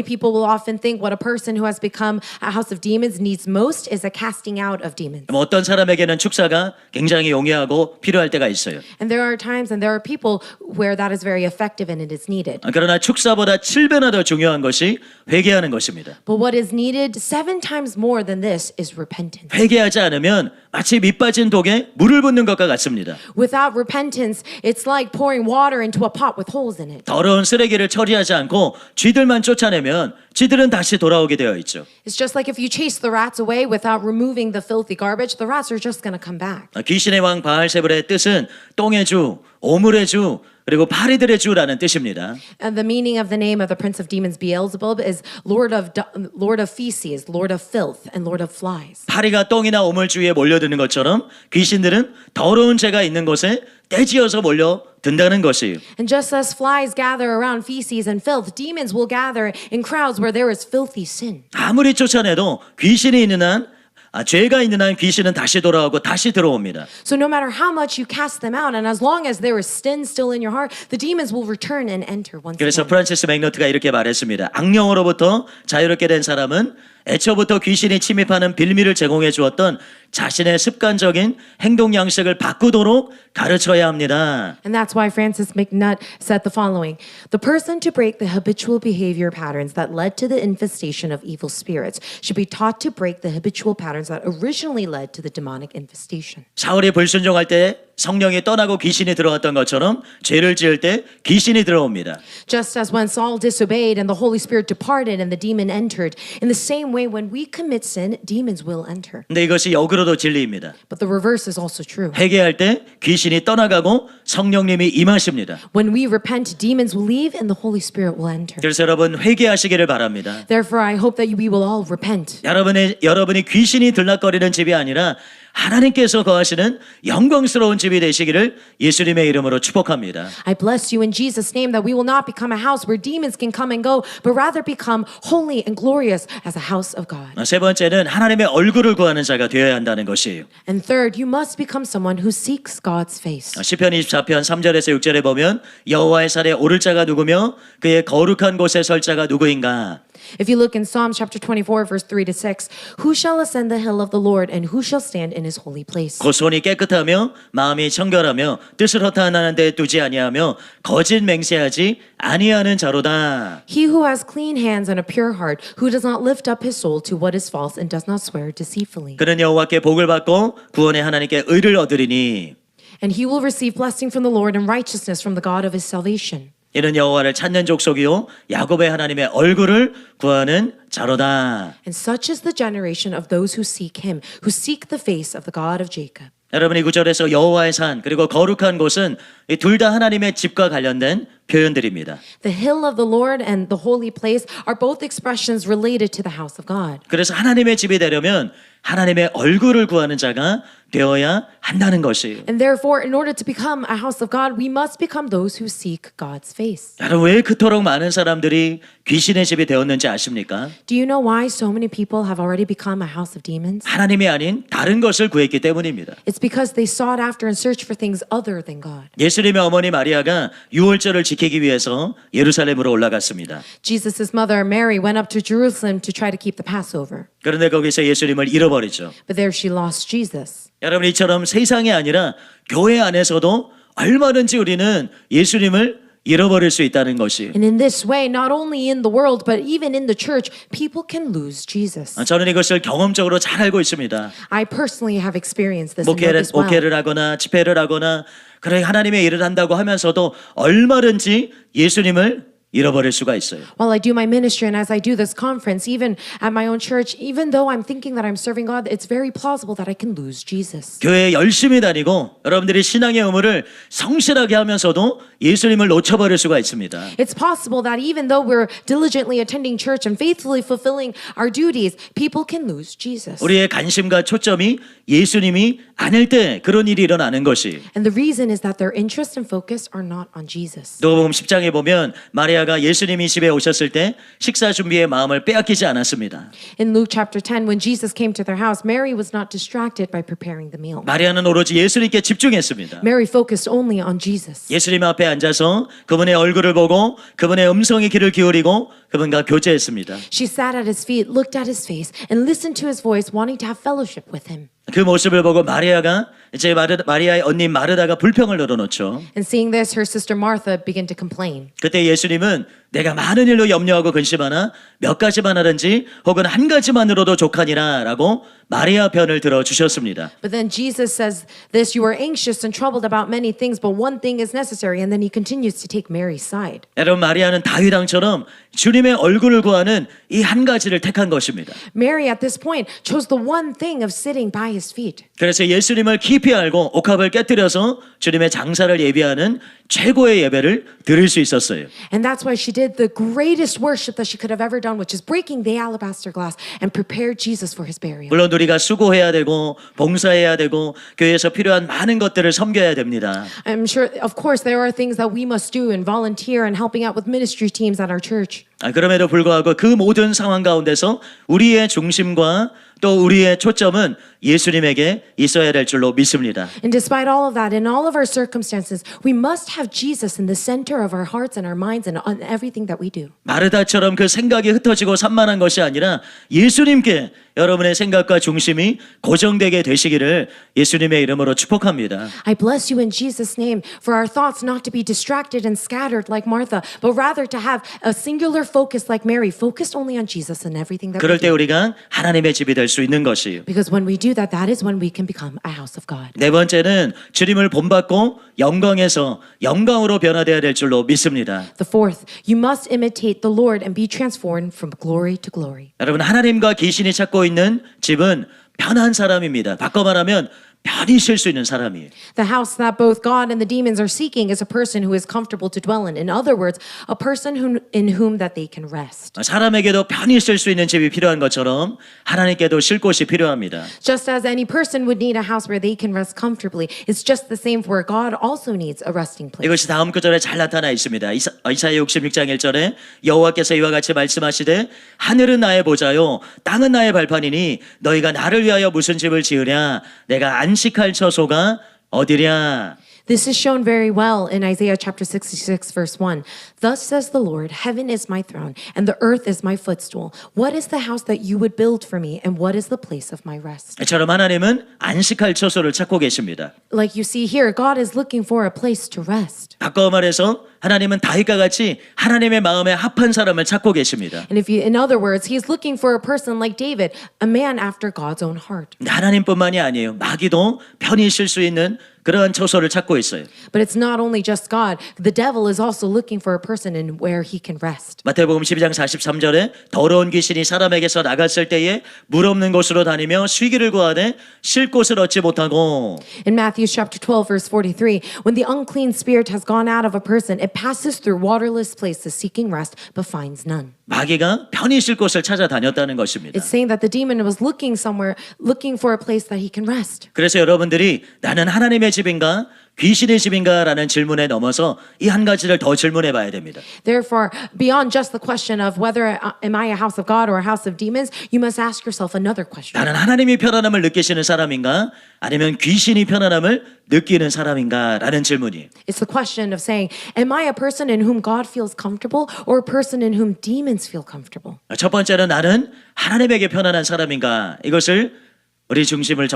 people will often think what a person who has become a house of demons needs most is a casting out of demons. 어떤 사람에게는 축사가 굉장히 용이하고 필요할 때가 있어요. And there are times and there are people where that is very effective and it is needed. 그러나 축사보다 7배나 더 중요한 것이 회개하는 것입니다. But what is needed 7 times more than this is repentance. 회개하지 않으면 마치 밑 빠진 독에 물을 붓는 것과 같습니다. Without repentance, it's like pouring water into a pot with holes in it. 더러운 쓰레기를 처리하지 않고 쥐들만 쫓아내면 쥐들은 다시 돌아오게 되어 있죠. It's just like if you chase the rats away without removing the filthy garbage, the rats are just going to come back. 귀신의 왕 바알세불의 뜻은 똥의 주, 오물의 주, 그리고 파리들의 주라는 뜻입니다. And the meaning of the name of the prince of demons Beelzebub is Lord of feces, Lord of filth, and Lord of flies. 파리가 똥이나 오물 주위에 몰려드는 것처럼 귀신들은 더러운 죄가 있는 곳에 떼지어서 몰려든다는 것이에요. And just as flies gather around feces and filth, demons will gather in crowds where there is filthy sin. 아무리 쫓아내도 귀신이 있는 한 죄가 있는 한 귀신은 다시 돌아오고 다시 들어옵니다. So no matter how much you cast them out, and as long as there is sin still in your heart, the demons will return and enter once 그래서 again. 프란시스 맥너트가 이렇게 말했습니다. 악령으로부터 자유롭게 된 사람은 애초부터 귀신이 침입하는 빌미를 제공해 주었던 자신의 습관적인 행동 양식을 바꾸도록 가르쳐야 합니다. And that's why Francis McNutt said the following: the person to break the habitual behavior patterns that led to the infestation of evil spirits should be taught to break the habitual patterns that originally led to the demonic infestation. 사울이 불순종할 때 성령이 떠나고 귀신이 들어왔던 것처럼 죄를 지을 때 귀신이 들어옵니다. Just as when Saul disobeyed and the Holy Spirit departed and the demon entered, in the same way when we commit sin, demons will enter. 근데 이것이 역으로도 진리입니다. But the reverse is also true. 회개할 때 귀신이 떠나가고 성령님이 임하십니다. When we repent, demons will leave and the Holy Spirit will enter. 그래서 여러분 회개하시기를 바랍니다. Therefore, I hope that we will all repent. 여러분이 귀신이 들락거리는 집이 아니라 하나님께서 거하시는 영광스러운 집이 되시기를 예수님의 이름으로 축복합니다. I bless you in Jesus' name that we will not become a house where demons can come and go, but rather become holy and glorious as a house of God. 세 번째는 하나님의 얼굴을 구하는 자가 되어야 한다는 것이에요. And third, you must become someone who seeks God's face. 시편 24편 3절에서 6절에 보면 여호와의 산에 오를 자가 누구며 그의 거룩한 곳에 설 자가 누구인가? If you look in Psalms chapter 24, verse 3 to 6, who shall ascend the hill of the Lord and who shall stand in his holy place? 곧 손이 깨끗하며 마음이 청결하며 뜻을 허탄하는 데 두지 아니하며 거짓 맹세하지 아니하는 자로다. He who has clean hands and a pure heart, who does not lift up his soul to what is false and does not swear deceitfully. 그는 여호와께 복을 받고 구원의 하나님께 의를 얻으리니 And he will receive blessing from the Lord and righteousness from the God of his salvation. 이는 여호와를 찾는 족속이요 야곱의 하나님의 얼굴을 구하는 자로다. And such is the generation of those who seek him, who seek the face of the God of Jacob. 여러분이 9절에서 여호와의 산 그리고 거룩한 곳은 둘 다 하나님의 집과 관련된 표현들입니다. The hill of the Lord and the holy place are both expressions related to the house of God. 그래서 하나님의 집이 되려면 하나님의 얼굴을 구하는 자가 되어야 한다는 것이에요. And therefore, in order to become a house of God, we must become those who seek God's face. 여러분 왜 그토록 많은 사람들이 귀신의 집이 되었는지 아십니까? Do you know why so many people have already become a house of demons? 하나님이 아닌 다른 것을 구했기 때문입니다. It's because they sought after and searched for things other than God. 예수님의 어머니 마리아가 유월절을 지키기 위해서 예루살렘으로 올라갔습니다. Jesus' mother Mary went up to Jerusalem to try to keep the Passover. 그런데 거기서 예수님을 잃어버리죠. But there she lost Jesus. 여러분 이처럼 세상이 아니라 교회 안에서도 얼마든지 우리는 예수님을 잃어버릴 수 있다는 것이. And in this way, not only in the world, but even in the church, people can lose Jesus. 저는 이것을 경험적으로 잘 알고 있습니다. I personally have experienced this and know this well. 목회를 하거나 집회를 하거나 그래 하나님의 일을 한다고 하면서도 얼마든지 예수님을 잃어버릴 수가 있어요. While I do my ministry and as I do this conference, even at my own church, even though I'm thinking that I'm serving God, it's very plausible that I can lose Jesus. 교회에 열심히 다니고 여러분들이 신앙의 의무를 성실하게 하면서도 예수님을 놓쳐버릴 수가 있습니다. It's possible that even though we're diligently attending church and faithfully fulfilling our duties, people can lose Jesus. 우리의 관심과 초점이 예수님이 아닐 때 그런 일이 일어나는 것이. And the reason is that their interest and focus are not on Jesus. 누가복음 10장에 보면 마리아가 예수님이 집에 오셨을 때 식사 준비에 마음을 빼앗기지 않았습니다. In Luke chapter 10, when Jesus came to their house, Mary was not distracted by preparing the meal. 마리아는 오로지 예수님께 집중했습니다. Mary focused only on Jesus. 예수님 앞에 앉아서 그분의 얼굴을 보고 그분의 음성에 귀를 기울이고 그분과 교제했습니다. She sat at his feet, looked at his face, and listened to his voice, wanting to have fellowship with him. 그 모습을 보고 마리아가 이제 마리아의 언니 마르다가 불평을 늘어놓죠. And seeing this, her sister Martha began to complain. 그때 예수님은 내가 많은 일로 염려하고 근심하나 몇 가지만 하든지 혹은 한 가지만으로도 족하니라 라고 마리아 편을 들어주셨습니다. But then Jesus says this, you are anxious and troubled about many things, but one thing is necessary. And then he continues to take Mary's side. 여러분 마리아는 다윗 왕처럼 주님의 얼굴을 구하는 이 한 가지를 택한 것입니다. Mary at this point chose the one thing of sitting by his feet. 그래서 예수님을 깊이 알고 옥합을 깨뜨려서 주님의 장사를 예비하는 최고의 예배를 드릴 수 있었어요. And that's why she did the greatest worship that she could have ever done, which is breaking the alabaster glass and prepared Jesus for his burial. 물론 우리가 수고해야 되고 봉사해야 되고 교회에서 필요한 많은 것들을 섬겨야 됩니다. I'm sure, of course, there are things that we must do and volunteer and helping out with ministry teams at our church. 그럼에도 불구하고 그 모든 상황 가운데서 우리의 중심과 또 우리의 초점은 예수님에게 있어야 될 줄로 믿습니다. And despite all of that, in all of our circumstances, we must have Jesus in the center of our hearts and our minds and on everything that we do. 마르다처럼 그 생각이 흩어지고 산만한 것이 아니라 예수님께 여러분의 생각과 중심이 고정되게 되시기를 예수님의 이름으로 축복합니다. I bless you in Jesus' name for our thoughts not to be distracted and scattered like Martha, but rather to have a singular focus like Mary, focused only on Jesus and everything that we 그럴 때 do. 우리가 하나님의 집이 될 수 있는 것이에요. Because when we do that, that is when we can become a house of God. 네 번째는 주님을 본받고 영광에서 영광으로 변화되어야 될 줄로 믿습니다. The fourth, you must imitate the Lord and be transformed from glory to glory. 여러분 하나님과 귀신이 찾고 있는 집은 편한 사람입니다. 바꿔 말하면 편히 쉴 수 있는 사람이에요. The house that both God and the demons are seeking is a person who is comfortable to dwell in. In other words, a person in whom that they can rest. 사람에게도 편히 쉴 수 있는 집이 필요한 것처럼 하나님께도 쉴 곳이 필요합니다. Just as any person would need a house where they can rest comfortably, it's just the same for God also needs a resting place. 이것이 다음 구절에 잘 나타나 있습니다. 이사야 66장 1절에 여호와께서 이와 같이 말씀하시되 하늘은 나의 보좌요 땅은 나의 발판이니 너희가 나를 위하여 무슨 집을 지으랴 내가 안식할 처소가 어디랴. This is shown very well in Isaiah chapter 66, verse 1. Thus says the Lord, heaven is my throne, and the earth is my footstool. What is the house that you would build for me, and what is the place of my rest? 이처럼 하나님은 안식할 처소를 찾고 계십니다. Like you see here, God is looking for a place to rest. 바꿔 말해서 하나님은 다윗과 같이 하나님의 마음에 합한 사람을 찾고 계십니다. And in other words, He's looking for a person like David, a man after God's own heart. 근데 하나님뿐만이 아니에요. 마귀도 편히 쉴 수 있는 그러한 처소를 찾고 있어요. But it's not only just God. The devil is also looking for a person in where he can rest. 마태복음 12장 43절에 더러운 귀신이 사람에게서 나갔을 때에 물 없는 곳으로 다니며 쉬기를 구하되 쉴 곳을 얻지 못하고 In Matthew chapter 12, verse 43, when the unclean spirit has gone out of a person, it passes through waterless places seeking rest, but finds none. 마귀가 편히 쉴 곳을 찾아다녔다는 것입니다. It's saying that the demon was looking somewhere, looking for a place that he can rest. 그래서 여러분들이 나는 하나님의 집인가 귀신의 집인가 라는 질문에 넘어서 이 한 가지를 더 질문해 봐야 됩니다. Therefore, beyond just the question of whether am I a house of God or a house of demons, you must ask yourself another question. 나는 하나님이 편안함을 느끼시는 사람인가 아니면 귀신이 편안함을 느끼는 사람인가 라는 질문이에요. It's the question of saying, am I a person in whom God feels comfortable or a person in whom demons feel comfortable? 첫 번째는 나는 하나님에게 편안한 사람인가 이것을 우리 중심을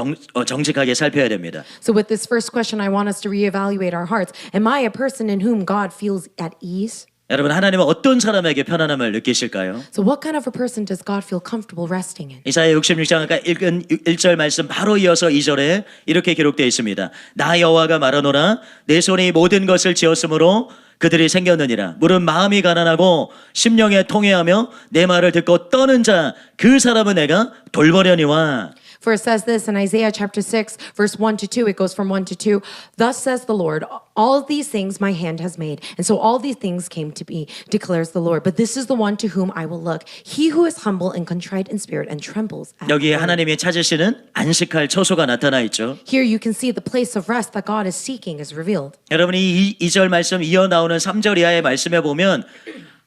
정직하게 살펴야 됩니다. So with this first question, I want us to reevaluate our hearts. Am I a person in whom God feels at ease? 여러분 하나님은 어떤 사람에게 편안함을 느끼실까요? So what kind of a person does God feel comfortable resting in? 이사야 66장 아까 읽은 1절 말씀 바로 이어서 2절에 이렇게 기록되어 있습니다. 나 여호와가 말하노라 내 손이 모든 것을 지었으므로 그들이 생겼느니라. 물은 마음이 가난하고 심령에 통회하며 내 말을 듣고 떠는 자 그 사람은 내가 돌보려니와. For it says this in Isaiah chapter 6, verse 1 to 2. It goes from 1 to 2. Thus says the Lord, all of these things my hand has made. And so all these things came to be, declares the Lord. But this is the one to whom I will look. He who is humble and contrite in spirit and trembles at 여기에 word. 하나님이 찾으시는 안식할 처소가 나타나 있죠. Here you can see the place of rest that God is seeking is revealed. 여러분이 2절 말씀 이어 나오는 3절 이하의 말씀에 보면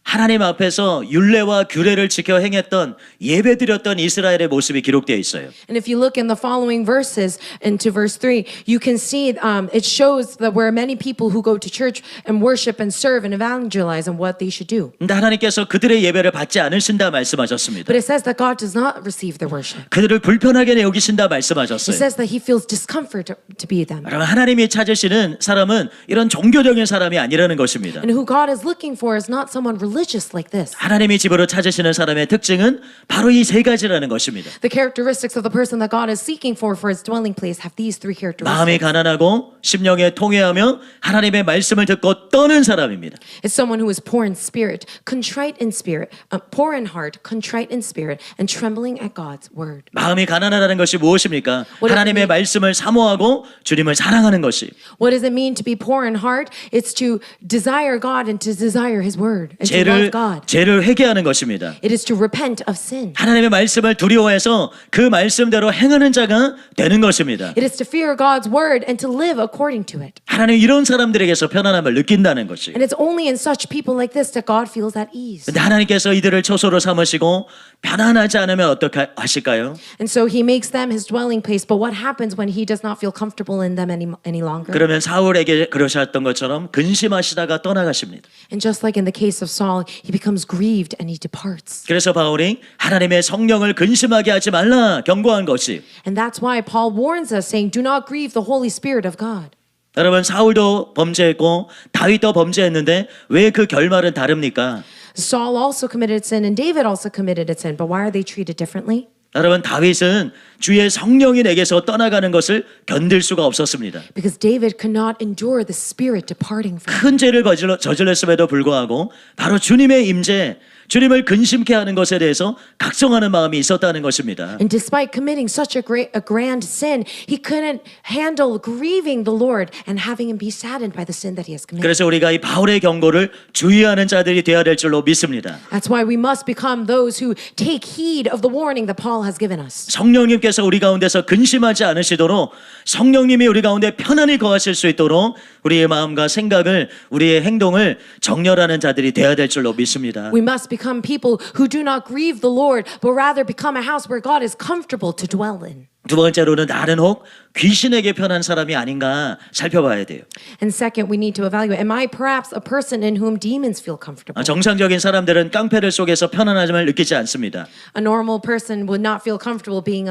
하나님 앞에서 율례와 규례를 지켜 행했던 예배드렸던 이스라엘의 모습이 기록되어 있어요. And if you look in the following verses into verse 3, you can see it shows that there are many people who go to church and worship and serve and evangelize and what they should do. 근데 하나님께서 그들의 예배를 받지 않으신다 말씀하셨습니다. But it says that God does not receive their worship. 그들을 불편하게 여기신다 It 말씀하셨어요. says that he feels discomfort to be them. 여러분 하나님이 찾으시는 사람은 이런 종교적인 사람이 아니라는 것입니다. And who God is looking for is not someone religious like this. 하나님이 집으로 찾으시는 사람의 특징은 바로 이 세 가지라는 것입니다. The characteristics of the person that God is seeking for his dwelling place have these three characteristics. 마음이 가난하고 심령에 통회하며 하나님의 말씀을 듣고 떠는 사람입니다. It's someone who is poor in spirit, contrite in spirit, poor in heart, contrite in spirit, and trembling at God's word. 마음이 가난하다는 것이 무엇입니까? What does it 하나님의 mean? 말씀을 사모하고 주님을 사랑하는 것이. What does it mean to be poor in heart? It's to desire God and to desire his word. And to love God. 죄를 회개하는 것입니다. It is to repent of sin. 하나님의 말씀을 두려워해서 그 말씀대로 행하는 자가 되는 것입니다. It is to fear God's word and to live according to it. 하나님 이런 사람들에게서 편안함을 느낀다는 것이. And it's only in such people like this that God feels at ease. 근데 하나님께서 이들을 초소로 삼으시고 편안하지 않으면 어떻게 하실까요? And so he makes them his dwelling place. But what happens when he does not feel comfortable in them any longer? 그러면 사울에게 그러셨던 것처럼 근심하시다가 떠나가십니다. And just like in the case of Saul, he becomes grieved and he departs. 그래서 바울이 하나님의 성령을 근심하게 하지 말라 경고한 것이. And that's why Paul warns us, saying, do not grieve the Holy Spirit of God. 여러분 사울도 범죄했고 다윗도 범죄했는데 왜 그 결말은 다릅니까? Saul also committed sin and David also committed a sin. But why are they treated differently? 여러분 다윗은 주의 성령이 내게서 떠나가는 것을 견딜 수가 없었습니다. Because David could not endure the Spirit departing from him. 큰 죄를 저질렀음에도 불구하고 바로 주님의 임재, 주님을 근심케 하는 것에 대해서 각성하는 마음이 있었다는 것입니다. And despite committing such a grand sin, he couldn't handle grieving the Lord and having him be saddened by the sin that he has committed. 그래서 우리가 이 바울의 경고를 주의하는 자들이 되어야 될 줄로 믿습니다. That's why we must become those who take heed of the warning that Paul has given us. 성령님께서 우리 가운데서 근심하지 않으시도록 성령님이 우리 가운데 편안히 거하실 수 있도록 우리의 마음과 생각을 우리의 행동을 정렬하는 자들이 되어야 될 줄로 믿습니다. We must become people who do not grieve the Lord, but rather become a house where God is comfortable to dwell in. 두 번째로는 나는 혹 귀신에게 편한 사람이 아닌가 살펴봐야 돼요. And second, we need to evaluate, am I perhaps a person in whom demons feel comfortable? 정상적인 사람들은 깡패들 속에서 편안함을 느끼지 않습니다. A normal person would not feel comfortable being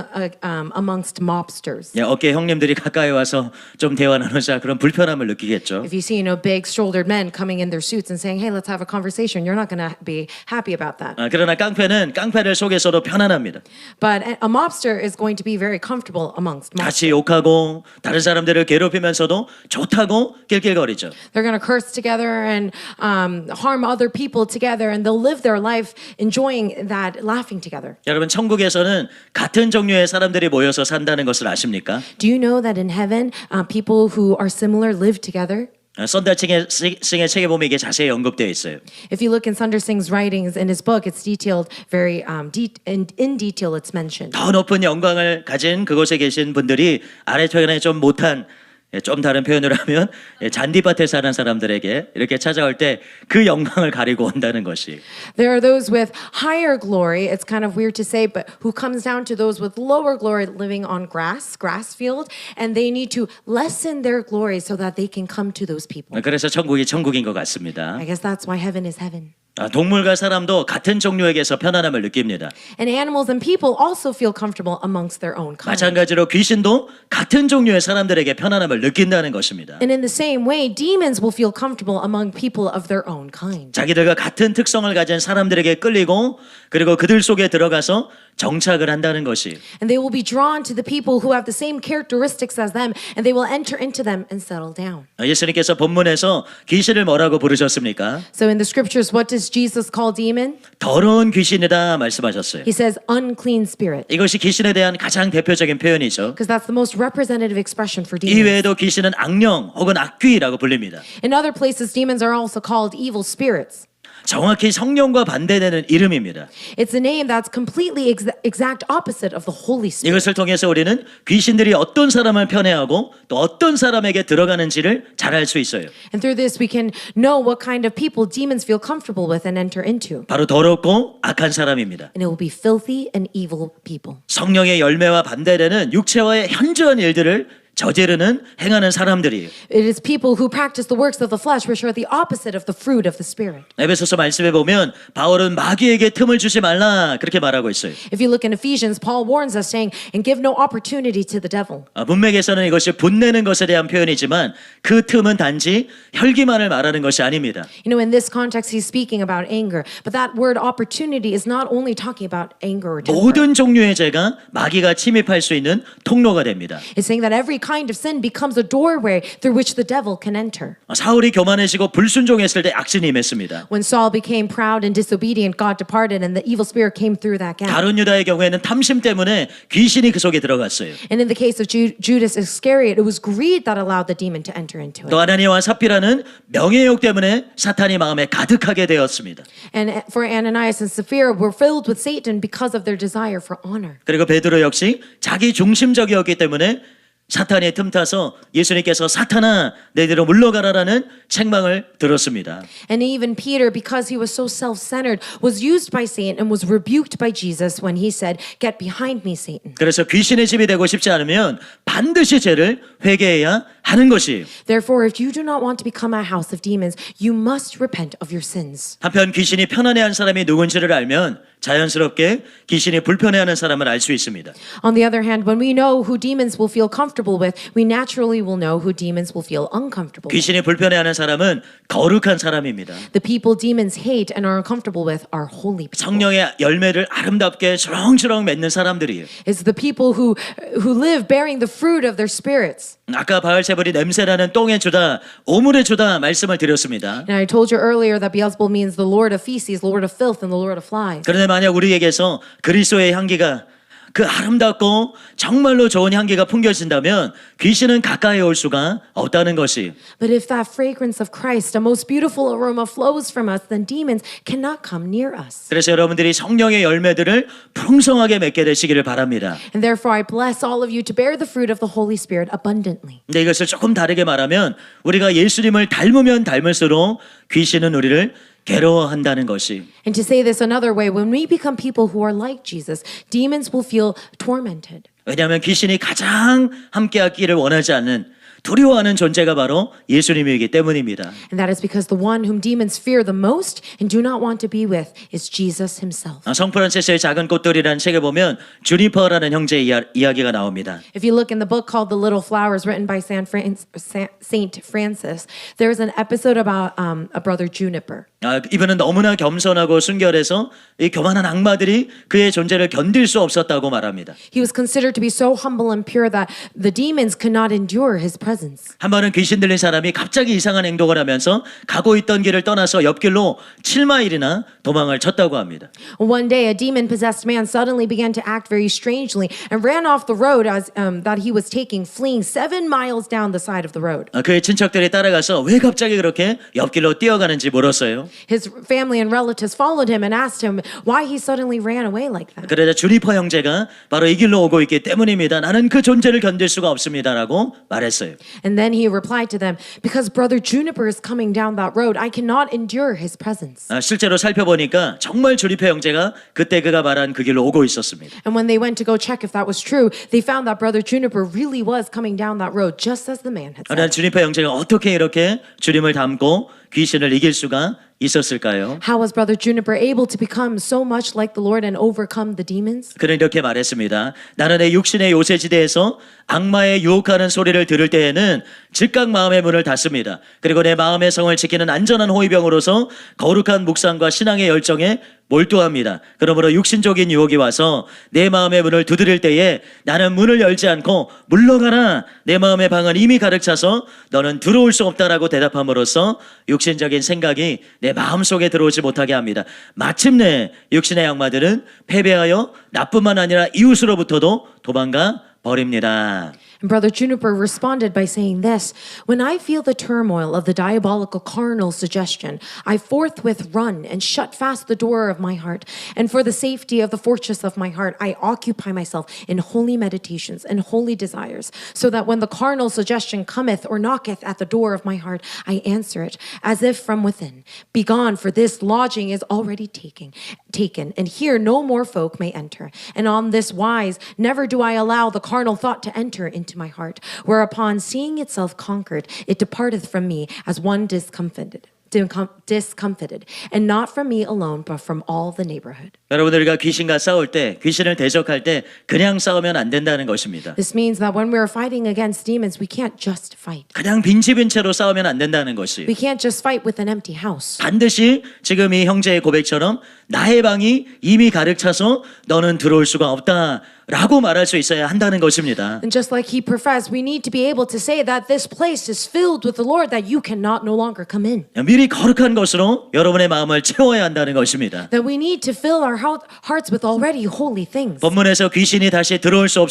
amongst mobsters. 예, 어깨 형님들이 가까이 와서 좀 대화 나누자 그런 불편함을 느끼겠죠. If you see, big-shouldered men coming in their suits and saying, hey, let's have a conversation, you're not going to be happy about that. 그러나 깡패는 깡패들 속에서도 편안합니다. But a mobster is going to be very comfortable amongst mobsters. 같이 욕하고 다른 사람들을 괴롭히면서도 좋다고 낄낄거리죠. They're going to curse together and harm other people together, and they'll live their life enjoying that, laughing together. 여러분 천국에서는 같은 종류의 사람들이 모여서 산다는 것을 아십니까? Do you know that in heaven, people who are similar live together? 썬달칭의 책에 보면 이게 자세히 언급되어 있어요. If you look in Sunder Singh's writings in his book, it's detailed very in detail. It's mentioned. 더 높은 영광을 가진 그곳에 계신 분들이 아래쪽에 좀 못한 좀 다른 표현을 하면 잔디밭에 사는 사람들에게 이렇게 찾아올 때 그 영광을 가리고 온다는 것이. There are those with higher glory. It's kind of weird to say, but who comes down to those with lower glory living on grass field, and they need to lessen their glory so that they can come to those people. 그래서 천국이 천국인 것 같습니다. I guess that's why heaven is heaven. 동물과 사람도 같은 종류에게서 편안함을 느낍니다. And animals and people also feel comfortable amongst their own kind. 마찬가지로 귀신도 같은 종류의 사람들에게 편안함을 느낀다는 것입니다. And in the same way, demons will feel comfortable among people of their own kind. 자기들과 같은 특성을 가진 사람들에게 끌리고 그리고 그들 속에 들어가서 정착을 한다는 것이. And they will be drawn to the people who have the same characteristics as them, and they will enter into them and settle down. 예수님께서 본문에서 귀신을 뭐라고 부르셨습니까? So in the scriptures, what does Jesus call demon? 더러운 귀신이다 말씀하셨어요. He says unclean spirit, 이것이 귀신에 대한 가장 대표적인 표현이죠. because that's the most representative expression for 이 demons. 외에도 귀신은 악령 혹은 악귀라고 불립니다. In other places, demons are also called evil spirits. 정확히 성령과 반대되는 이름입니다. It's a name that's completely exact opposite of the Holy Spirit. 이것을 통해서 우리는 귀신들이 어떤 사람을 편애하고 또 어떤 사람에게 들어가는지를 잘 알 수 있어요. And through this, we can know what kind of people demons feel comfortable with and enter into. 바로 더럽고 악한 사람입니다. And it will be filthy and evil people. 성령의 열매와 반대되는 육체와의 현저한 일들을 저지르는 행하는 사람들이에요. It is people who practice the works of the flesh, which are the opposite of the fruit of the Spirit. 에베소서 말씀에 보면 바울은 마귀에게 틈을 주지 말라 그렇게 말하고 있어요. If you look in Ephesians, Paul warns us saying, and give no opportunity to the devil. 문맥에서는 이것이 분내는 것에 대한 표현이지만 그 틈은 단지 혈기만을 말하는 것이 아닙니다. You know, in this context, he's speaking about anger. But that word opportunity is not only talking about anger or temper. 모든 종류의 죄가 마귀가 침입할 수 있는 통로가 됩니다. It's saying that every kind of sin becomes a doorway through which the devil can enter. 사울이 교만해지고 불순종했을 때 악신이 임했습니다. When Saul became proud and disobedient, God departed and the evil spirit came through that gap. 다른 유다의 경우에는 탐심 때문에 귀신이 그 속에 들어갔어요. And in the case of Judas Iscariot, it was greed that allowed the demon to enter into it. 또 아나니아와 삽비라는 명예욕 때문에 사탄이 마음에 가득하게 되었습니다. And for Ananias and Sapphira were filled with Satan because of their desire for honor. 그리고 베드로 역시 자기 중심적이었기 때문에 사탄의 틈타서 예수님께서 사탄아 내 뒤로 물러가라라는 책망을 들었습니다. And even Peter, because he was so self-centered, was used by Satan and was rebuked by Jesus when he said, "Get behind me, Satan." 그래서 귀신의 집이 되고 싶지 않으면 반드시 죄를 회개해야 하는 것이에요. Therefore, if you do not want to become a house of demons, you must repent of your sins. 한편 귀신이 편안해하는 사람이 누군지를 알면 자연스럽게 귀신이 불편해하는 사람을 알 수 있습니다. On the other hand, when we know who demons will feel comfortable with, we naturally will know who demons will feel uncomfortable with. 귀신이 불편해하는 사람은 거룩한 사람입니다. The people demons hate and are uncomfortable with are holy people. 성령의 열매를 아름답게 주렁주렁 맺는 사람들이에요. It's the people who live bearing the fruit of their spirits. 아까 바알세불이 냄새나는 똥의 주다, 오물의 주다 말씀을 드렸습니다. And I told you earlier that Beelzebul means the Lord of feces, Lord of filth, and the Lord of flies. 그런데 만약 우리에게서 그리스도의 향기가 그 아름답고 정말로 좋은 향기가 풍겨진다면 귀신은 가까이 올 수가 없다는 것이. But if that fragrance of Christ, a most beautiful aroma, flows from us, then demons cannot come near us. 그래서 여러분들이 성령의 열매들을 풍성하게 맺게 되시기를 바랍니다. And therefore I bless all of you to bear the fruit of the Holy Spirit abundantly. 근데 이것을 조금 다르게 말하면 우리가 예수님을 닮으면 닮을수록 귀신은 우리를 괴로워한다는 것이. And to say this another way, when we become people who are like Jesus, demons will feel tormented. 왜냐하면 귀신이 가장 함께하기를 원하지 않는 두려워하는 존재가 바로 예수님이기 때문입니다. And that is because the one whom demons fear the most and do not want to be with is Jesus himself. 성 프란시스의 작은 꽃들이라는 책에 보면 주니퍼라는 형제의 이야기가 나옵니다. If you look in the book called The Little Flowers written by Saint Francis, there is an episode about a brother Juniper. 이분은 너무나 겸손하고 순결해서 이 교만한 악마들이 그의 존재를 견딜 수 없었다고 말합니다. He was considered to be so humble and pure that the demons could not endure his presence. 한 번은 귀신 들린 사람이 갑자기 이상한 행동을 하면서 가고 있던 길을 떠나서 옆길로 7마일이나 도망을 쳤다고 합니다. One day, a demon-possessed man suddenly began to act very strangely and ran off the road that he was taking, fleeing 7 miles down the side of the road. 그의 친척들이 따라가서 왜 갑자기 그렇게 옆길로 뛰어가는지 물었어요. His family and relatives followed him and asked him why he suddenly ran away like that. 그러자 주니퍼 형제가 바로 이 길로 오고 있기 때문입니다. 나는 그 존재를 견딜 수가 없습니다라고 말했어요. And then he replied to them, because brother Juniper is coming down that road, I cannot endure his presence. 실제로 살펴보니까 정말 주니퍼 형제가 그때 그가 말한 그 길로 오고 있었습니다. And when they went to go check if that was true, they found that brother Juniper really was coming down that road, just as the man had 그러나 said. 주니퍼 형제가 어떻게 이렇게 주님을 닮고 귀신을 이길 수가 있었을까요? How was brother Juniper able to become so much like the Lord and overcome the demons? 그는 이렇게 말했습니다. 나는 내 육신의 요새지대에서 악마의 유혹하는 소리를 들을 때에는 즉각 마음의 문을 닫습니다. 그리고 내 마음의 성을 지키는 안전한 호위병으로서 거룩한 묵상과 신앙의 열정에 몰두합니다. 그러므로 육신적인 유혹이 와서 내 마음의 문을 두드릴 때에 나는 문을 열지 않고 물러가라. 내 마음의 방은 이미 가득 차서 너는 들어올 수 없다라고 대답함으로써 육신적인 생각이 내 마음속에 들어오지 못하게 합니다. 마침내 육신의 악마들은 패배하여 나뿐만 아니라 이웃으로부터도 도망가 버립니다. And brother Juniper responded by saying this, when I feel the turmoil of the diabolical carnal suggestion, I forthwith run and shut fast the door of my heart. And for the safety of the fortress of my heart, I occupy myself in holy meditations and holy desires, so that when the carnal suggestion cometh or knocketh at the door of my heart, I answer it as if from within. Begone, for this lodging is already taken, and here no more folk may enter. And on this wise, never do I allow the carnal thought to enter into my heart, whereupon seeing itself conquered, it departeth from me as one discomfited, and not from me alone, but from all the neighborhood. 여러분들 우리가 귀신과 싸울 때, 귀신을 대적할 때 그냥 싸우면 안 된다는 것입니다. This means that when we're fighting against demons, we can't just fight. 그냥 빈집인 채로 싸우면 안 된다는 것이. We can't just fight with an empty house. 반드시 지금 이 형제의 고백처럼 나의 방이 이미 가득 차서 너는 들어올 수가 없다라고 말할 수 있어야 한다는 것입니다. And just like he professed, we need to be able to say that this place is filled with the Lord, that you cannot no longer come in. 미리 거룩한 것으로 여러분의 마음을 채워야 한다는 것입니다. That we need to fill our hearts with already holy things. 본문에서 귀신이 다시 들어올 수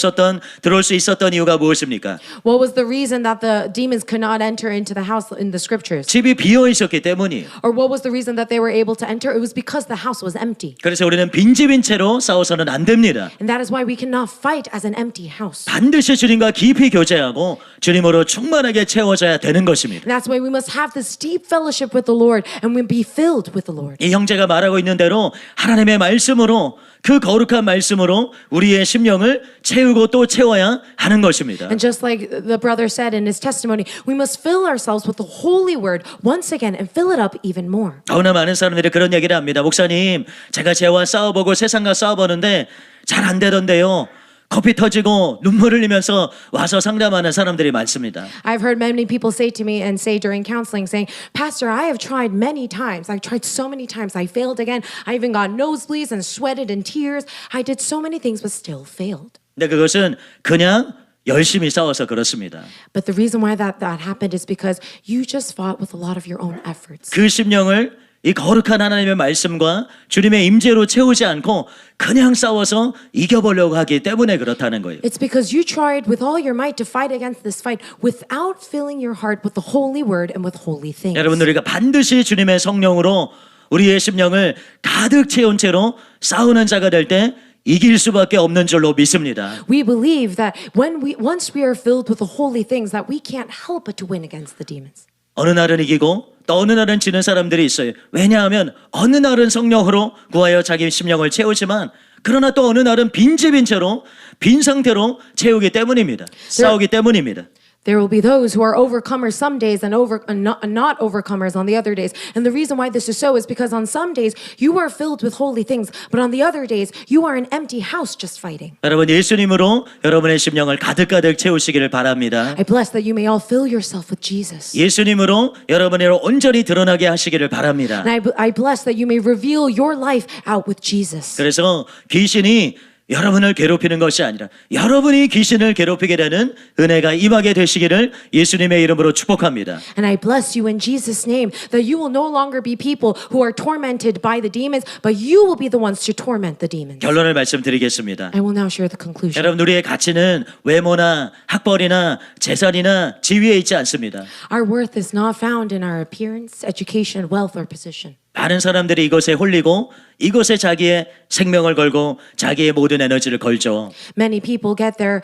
있었던 이유가 무엇입니까? What was the reason that the demons could not enter into the house in the scriptures? 집이 비어 있었기 때문이에요. Or what was the reason that they were able to enter? It was because the house was empty. 그래서 우리는 빈집인 채로 싸워서는 안 됩니다. And that is why we cannot fight as an empty house. 반드시 주님과 깊이 교제하고 주님으로 충만하게 채워져야 되는 것입니다. And that's why we must have this deep fellowship with the Lord and we be filled with the Lord. 이 형제가 말하고 있는 대로 하나님의 말씀으로 그 거룩한 말씀으로 우리의 심령을 채우고 또 채워야 하는 것입니다. And just like the brother said in his testimony, we must fill ourselves with the holy word once again and fill it up even more. 너무나 많은 사람들이 그런 얘기를 합니다. 목사님, 제가 죄와 싸워보고 세상과 싸워보는데 잘 안 되던데요. 커피 터지고 눈물 흘리면서 와서 상담하는 사람들이 많습니다. I've heard many people say to me and say during counseling saying, Pastor, I have tried many times. I've tried so many times. I failed again. I even got nosebleeds and sweated in tears. I did so many things but still failed. 근데 그것은 그냥 열심히 싸워서 그렇습니다. But the reason why that happened is because you just fought with a lot of your own efforts. 그 심령을 이 거룩한 하나님의 말씀과 주님의 임재로 채우지 않고 그냥 싸워서 이겨보려고 하기 때문에 그렇다는 거예요. It's because you tried with all your might to fight against this fight without filling your heart with the holy word and with holy things. 여러분, 우리가 반드시 주님의 성령으로 우리의 심령을 가득 채운 채로 싸우는 자가 될 때 이길 수밖에 없는 줄로 믿습니다. We believe that once we are filled with the holy things, that we can't help but to win against the demons. 어느 날은 이기고 또 어느 날은 지는 사람들이 있어요. 왜냐하면 어느 날은 성령으로 구하여 자기 심령을 채우지만 그러나 또 어느 날은 빈집인 채로 빈 상태로 채우기 때문입니다. 싸우기 때문입니다. There will be those who are overcomers some days and not overcomers on the other days. And the reason why this is so is because on some days you are filled with holy things, but on the other days you are an empty house just fighting. 여러분, 예수님으로 여러분의 심령을 가득가득 채우시기를 바랍니다. I bless that you may all fill yourself with Jesus. 예수님으로 여러분의 온전히 드러나게 하시기를 바랍니다. And I bless that you may reveal your life out with Jesus. 그래서 귀신이 여러분을 괴롭히는 것이 아니라 여러분이 귀신을 괴롭히게 되는 은혜가 임하게 되시기를 예수님의 이름으로 축복합니다. And I bless you in Jesus' name that you will no longer be people who are tormented by the demons, but you will be the ones to torment the demons. 결론을 말씀드리겠습니다. I will now share the conclusion. 여러분, 우리의 가치는 외모나 학벌이나 재산이나 지위에 있지 않습니다. Our worth is not found in our appearance, education, wealth, or position. 많은 사람들이 이것에 홀리고 이것에 자기의 생명을 걸고 자기의 모든 에너지를 걸죠. Many people get their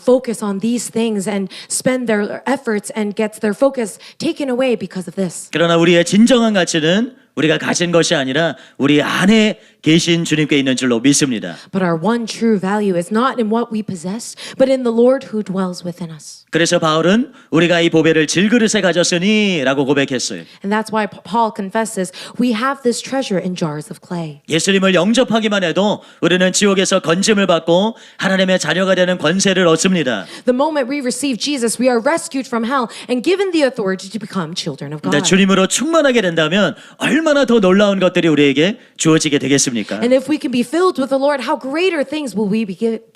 focus on these things and spend their efforts and gets their focus taken away because of this. 그러나 우리의 진정한 가치는 우리가 가진 것이 아니라 우리 안에 계신 주님께 있는 줄로 믿습니다. But our one true value is not in what we possess, but in the Lord who dwells within us. 그래서 바울은 우리가 이 보배를 질그릇에 가졌으니 라고 고백했어요. And that's why Paul confesses, we have this treasure in jars of clay. 예수님을 영접하기만 해도 우리는 지옥에서 건짐을 받고 하나님의 자녀가 되는 권세를 얻습니다. The moment we receive Jesus, we are rescued from hell and given the authority to become children of 근데 God. 주님으로 충만하게 된다면 얼마나 더 놀라운 것들이 우리에게 주어지게 되겠습니까? And if we can be filled with the Lord, how greater things will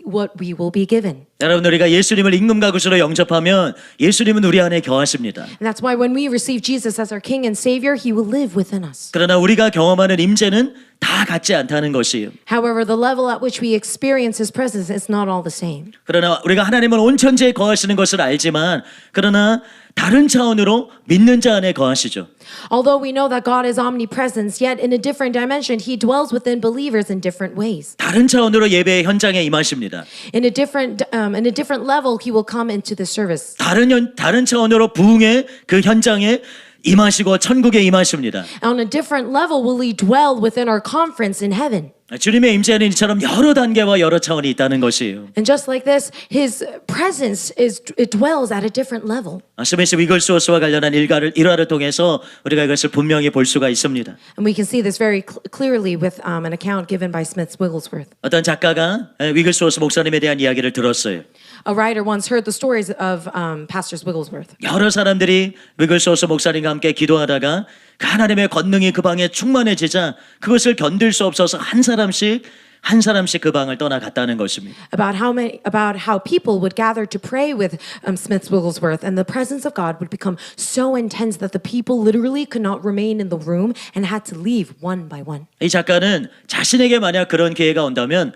what we will be given. 여러분, 우리가 예수님을 임금과 구주로 영접하면 예수님은 우리 안에 거하십니다. And that's why when we receive Jesus as our King and Savior, He will live within us. 그러나 우리가 경험하는 임재는 다 같지 않다는 것이에요. However, the level at which we experience His presence is not all the same. 그러나 우리가 하나님은 온 천지에 거하시는 것을 알지만 그러나 다른 차원으로 믿는 자 안에 거하시죠. Although we know that God is omnipresent, yet in a different dimension, He dwells within believers in different ways. 다른 차원으로 예배의 현장에 임하십니다. In a different level, He will come into the service. 다른 차원으로 부흥의 그 현장에 임하시고 천국에 임하십니다. On a different level, will He dwell within our conference in heaven. 주님의 임재는 이처럼 여러 단계와 여러 차원이 있다는 것이에요. And just like this, His presence it dwells at a different level. 스미스 위글스워스와 관련한 일화를 통해서 우리가 이것을 분명히 볼 수가 있습니다. And we can see this very clearly with an account given by Smith Wigglesworth. 어떤 작가가 위글스워스 목사님에 대한 이야기를 들었어요. A writer once heard the stories of Pastors Wigglesworth. 여러 사람들이 위글스워스 목사님과 함께 기도하다가 그 하나님의 권능이 그 방에 충만해지자 그것을 견딜 수 없어서 한 사람씩 그 방을 떠나갔다는 것입니다. about how people would gather to pray with Smith Wigglesworth, and the presence of God would become so intense that the people literally could not remain in the room and had to leave one by one. 이 작가는 자신에게 만약 그런 기회가 온다면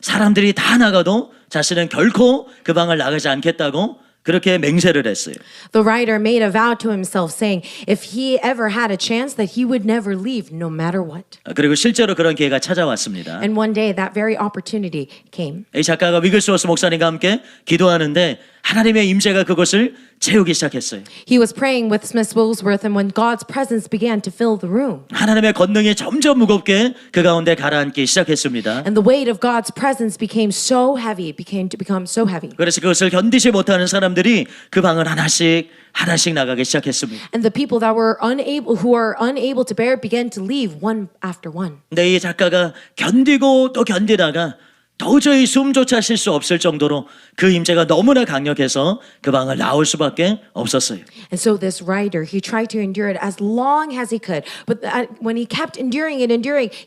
사람들이 다 나가도 자신은 결코 그 방을 나가지 않겠다고 그렇게 맹세를 했어요. The writer made a vow to himself, saying if he ever had a chance that he would never leave no matter what. 그리고 실제로 그런 기회가 찾아왔습니다. And one day that very opportunity came. 이 작가가 위글스워스 목사님과 함께 기도하는데 하나님의 임재가 그곳을 채우기 시작했어요. He was praying with Smith Wigglesworth, and when God's presence began to fill the room, 하나님의 권능이 점점 무겁게 그 가운데 가라앉기 시작했습니다. and the weight of God's presence became so heavy, became so heavy. 그래서 그것을 견디지 못하는 사람들이 그 방을 하나씩 나가기 시작했습니다. And the people that were unable to bear it began to leave one after one. 근데 이 작가가 견디고 또 견디다가 도저히 숨조차 쉴 수 없을 정도로 그 임재가 너무나 강력해서 그 방을 나올 수밖에 없었어요. And so this writer, he tried to endure it as long as he could. But when he kept enduring,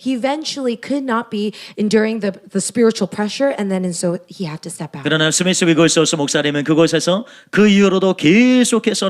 he eventually could not be enduring the spiritual pressure, and so he had to step out. 그러나 스미스 위글스워스 목사님은 그곳에서 그 이후로도 계속해서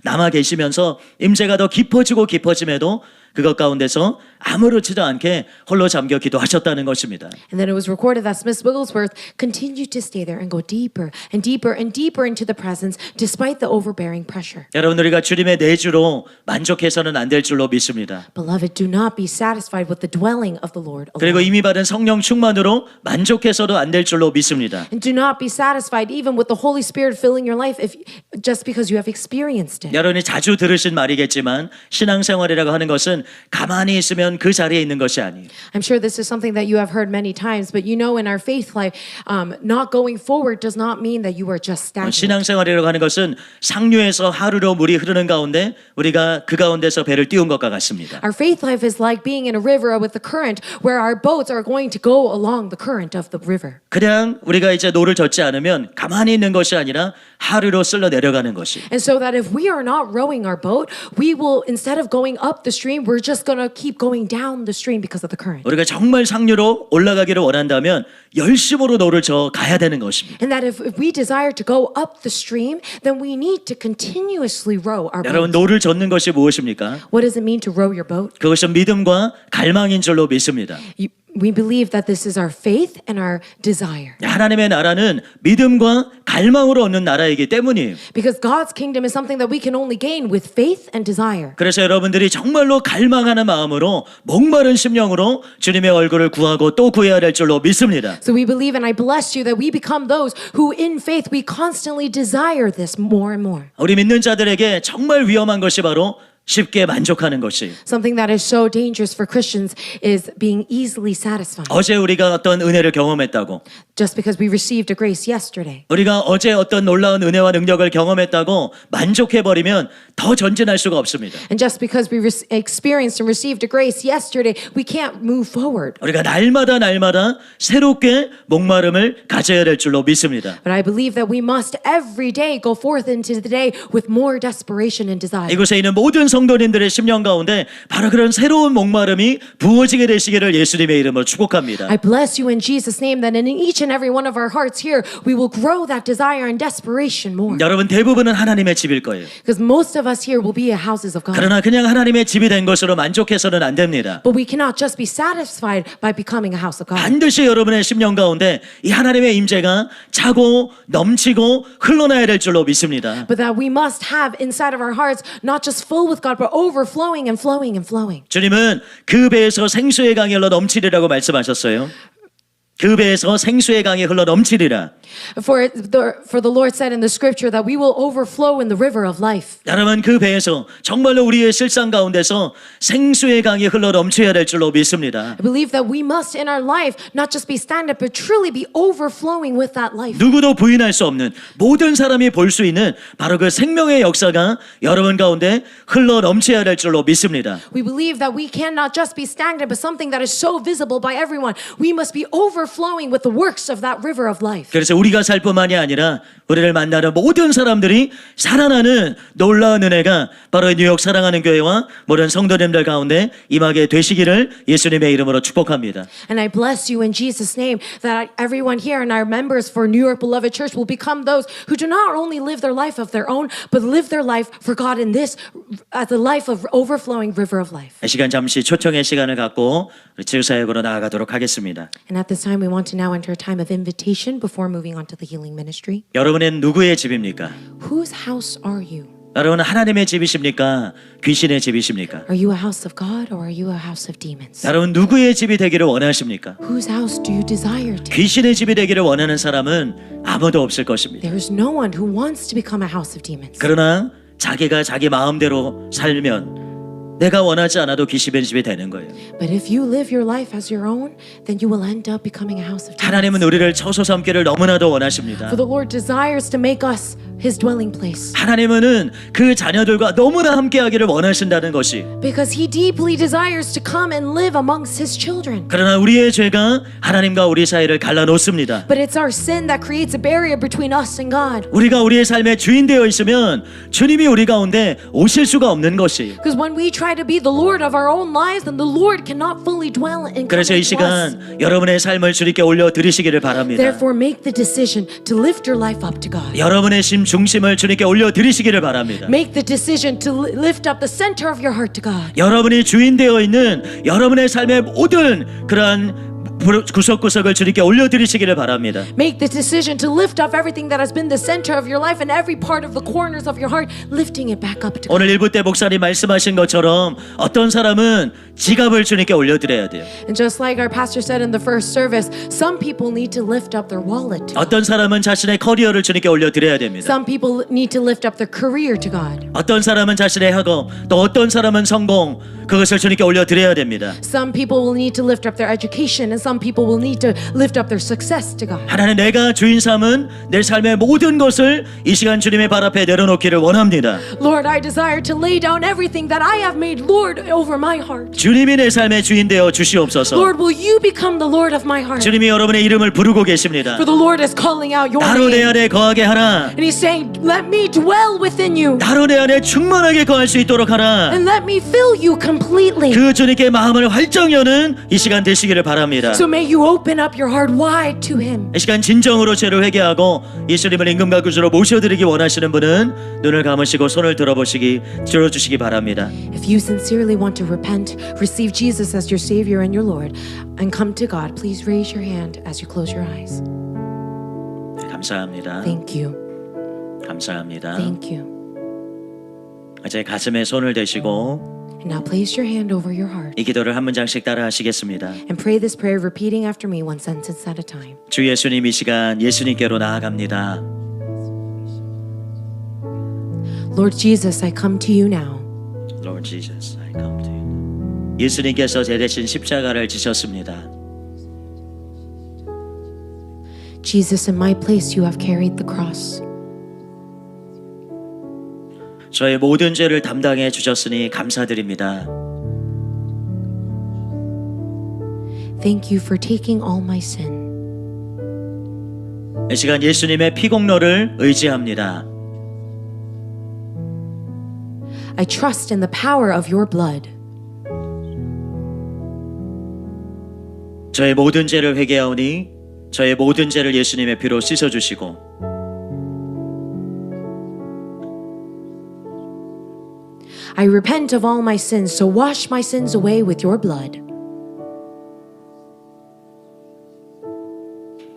남아 계시면서 임재가 더 깊어짐에도 그것 가운데서 아무렇지도 않게 홀로 잠겨 기도하셨다는 것입니다. And then it was recorded that Smith Wigglesworth continued to stay there and go deeper and deeper and deeper into the presence despite the overbearing pressure. 여러분 우리가 주님의 내주로 만족해서는 안 될 줄로 믿습니다. Beloved, do not be satisfied with the dwelling of the Lord 그리고 alone. 이미 받은 성령 충만으로 만족해서도 안 될 줄로 믿습니다. And do not be satisfied even with the Holy Spirit filling your life just because you have experienced it. 여러분이 자주 들으신 말이겠지만 신앙생활이라고 하는 것은 가만히 있으면 그 자리에 있는 것이 아니에요. I'm sure this is something that you have heard many times, but you know in our faith life, not going forward does not mean that you are just stagnant. 신앙생활이라고 하는 것은 상류에서 하루로 물이 흐르는 가운데 우리가 그 가운데서 배를 띄운 것과 같습니다. Our faith life is like being in a river with the current where our boats are going to go along the current of the river. 그냥 우리가 이제 노를 젓지 않으면 가만히 있는 것이 아니라 하루로 쓸려 내려가는 것이. And so that if we are not rowing our boat, we will, instead of going up the stream, we're just going to keep going down the stream because of the current. 우리가 정말 상류로 올라가기를 원한다면 열심으로 노를 저 가야 되는 것입니다. And that if we desire to go up the stream, then we need to continuously row our 여러분 boat. 노를 젓는 것이 무엇입니까? What does it mean to row your boat? 그것은 믿음과 갈망인 줄로 믿습니다. We believe that this is our faith and our desire. 하나님의 나라는 믿음과 갈망으로 얻는 나라이기 때문이에요. Because God's kingdom is something that we can only gain with faith and desire. 그래서 여러분들이 정말로 갈망하는 마음으로 목마른 심령으로 주님의 얼굴을 구하고 또 구해야 될 줄로 믿습니다. So we believe, and I bless you, that we become those who in faith we constantly desire this more and more. 우리 믿는 자들에게 정말 위험한 것이 바로 쉽게 만족하는 것이. Something that is so dangerous for Christians is being easily satisfied. 어제 우리가 어떤 은혜를 경험했다고, Just because we received a grace yesterday. 우리가 어제 어떤 놀라운 은혜와 능력을 경험했다고 만족해버리면 더 전진할 수가 없습니다. And just because we experienced and received a grace yesterday, we can't move forward. 우리가 날마다 새롭게 목마름을 가져야 될 줄로 믿습니다. But I believe that we must every day go forth into the day with more desperation and desire. 이곳에 있는 모든 성도님들의 심령 가운데 바로 그런 새로운 목마름이 부어지게 되시기를 예수님의 이름으로 축복합니다. I bless you in Jesus' name that in each and every one of our hearts here, we will grow that desire and desperation more. 여러분 대부분은 하나님의 집일 거예요. Because most of us here will be houses of God. 그러나 그냥 하나님의 집이 된 것으로 만족해서는 안 됩니다. But we cannot just be satisfied by becoming a house of God. 반드시 여러분의 심령 가운데 이 하나님의 임재가 차고 넘치고 흘러나야 될 줄로 믿습니다. But that we must have inside of our hearts not just full with God, but overflowing and flowing and flowing. 주님은 그 배에서 생수의 강이 흘러 넘치리라고 말씀하셨어요. 그 배에서 생수의 강이 흘러 넘치리라. For the Lord said in the scripture that we will overflow in the river of life. 여러분 그 배에서 정말로 우리의 실상 가운데서 생수의 강이 흘러 넘쳐야 될 줄로 믿습니다. I believe that we must in our life not just be stand up, but truly be overflowing with that life. 누구도 부인할 수 없는 모든 사람이 볼 수 있는 바로 그 생명의 역사가 여러분 가운데 흘러 넘쳐야 될 줄로 믿습니다. We believe that we cannot just be stagnant, but something that is so visible by everyone. We must be overflowing overflowing with the works of that river of life. 그래서 우리가 살 뿐만이 아니라 우리를 만나는 모든 사람들이 살아나는 놀라운 은혜가 바로 뉴욕 사랑하는 교회와 모든 성도님들 가운데 임하게 되시기를 예수님의 이름으로 축복합니다. And I bless you in Jesus' name that everyone here and our members for New York Beloved Church will become those who do not only live their life of their own, but live their life for God in this, as the life of overflowing river of life. 이 시간 잠시 초청의 시간을 갖고 우리 치유사역으로 나아가도록 하겠습니다. And at this time, we want to now enter a time of invitation before moving on to the healing ministry. 여러분은 누구의 집입니까? Whose house are you? 여러분은 하나님의 집이십니까? 귀신의 집이십니까? Are you a house of God or are you a house of demons? 여러분 누구의 집이 되기를 원하십니까? Whose house do you desire to? 귀신의 집이 되기를 원하는 사람은 아무도 없을 것입니다. There is no one who wants to become a house of demons. 그러나 자기가 자기 마음대로 살면 내가 원하지 않아도 귀신의 집이 되는 거예요. But if you live your life as your own, then you will end up becoming a house of demons. 하나님은 우리를 처소 삼기를 너무나도 원하십니다. For the Lord desires to make us His dwelling place. 하나님은 그 자녀들과 너무나 함께하기를 원하신다는 것이 Because He deeply desires to come and live amongst His children. 그러나 우리의 죄가 하나님과 우리 사이를 갈라놓습니다. But it's our sin that creates a barrier between us and God. 우리가 우리의 삶의 주인 되어 있으면 주님이 우리 가운데 오실 수가 없는 것이에요. Because when we try to be the Lord of our own lives, then the Lord cannot fully dwell and come 그래서 이 into us. 시간 여러분의 삶을 주님께 올려드리시기를 바랍니다. Therefore, make the decision to lift your life up to God. 여러분의 심 중심을 주님께 올려드리시기를 바랍니다. Make the decision to lift up the center of your heart to God. 여러분이 주인 되어 있는 여러분의 삶의 모든 그러한 구석구석을 주님께 올려드리시기를 바랍니다. Make the decision to lift up everything that has been the center of your life and every part of the corners of your heart, lifting it back up to God. 오늘 일부 때 목사님 말씀하신 것처럼 어떤 사람은 지갑을 주님께 올려드려야 돼요. And just like our pastor said in the first service, some people need to lift up their wallet to God. 어떤 사람은 자신의 커리어를 주님께 올려드려야 됩니다. Some people need to lift up their career to God. 어떤 사람은 자신의 학업, 또 어떤 사람은 성공, 그것을 주님께 올려드려야 됩니다. Some people will need to lift up their education and some people will need to lift up their success to God. 하나님 내가 주인 삼은 내 삶의 모든 것을 이 시간 주님의 발 앞에 내려놓기를 원합니다. Lord, I desire to lay down everything that I have made Lord over my heart. 주님이 내 삶의 주인 되어 주시옵소서. Lord, will you become the Lord of my heart? 주님이 여러분의 이름을 부르고 계십니다. For the Lord is calling out your 나로 내 name. 안에 거하게 하라. And He's saying, let me dwell within you 나로 내 안에 충만하게 거할 수 있도록 하라. and let me fill you completely. 그 주님께 마음을 활짝 여는 이 시간 되시기를 바랍니다. So may you open up your heart wide to Him. 이 시간 진정으로 죄를 회개하고 예수님을 임금과 구주로 모셔드리기 원하시는 분은 눈을 감으시고 손을 들어주시기 바랍니다. If you sincerely want to repent, receive Jesus as your Savior and your Lord, and come to God, please raise your hand as you close your eyes. 감사합니다. Thank you. 감사합니다. Thank you. 이제 가슴에 손을 대시고 And now place your hand over your heart 이 기도를 한 문장씩 따라 하시겠습니다. and pray this prayer, repeating after me one sentence at a time. 주 예수님 이 시간 예수님께로 나아갑니다. Lord Jesus, I come to you now. Lord Jesus, I come to you. 예수님께서 제 대신 십자가를 지셨습니다. Jesus, in my place you have carried the cross. 저의 모든 죄를 담당해 주셨으니 감사드립니다. Thank you for taking all my sin. 이 시간 예수님의 피공로를 의지합니다. I trust in the power of your blood. 저의 모든 죄를 회개하오니 저의 모든 죄를 예수님의 피로 씻어주시고 I repent of all my sins, so wash my sins away with your blood.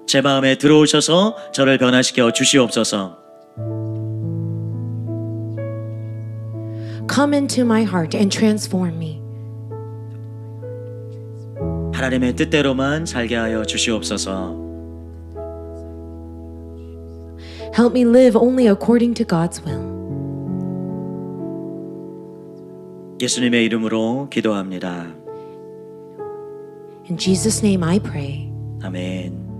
제 마음에 들어오셔서 저를 변화시켜 주시옵소서. Come into my heart and transform me. 하나님의 뜻대로만 살게 하여 주시옵소서. Help me live only according to God's will. 예수님의 이름으로 기도합니다. In Jesus' name I pray. 아멘.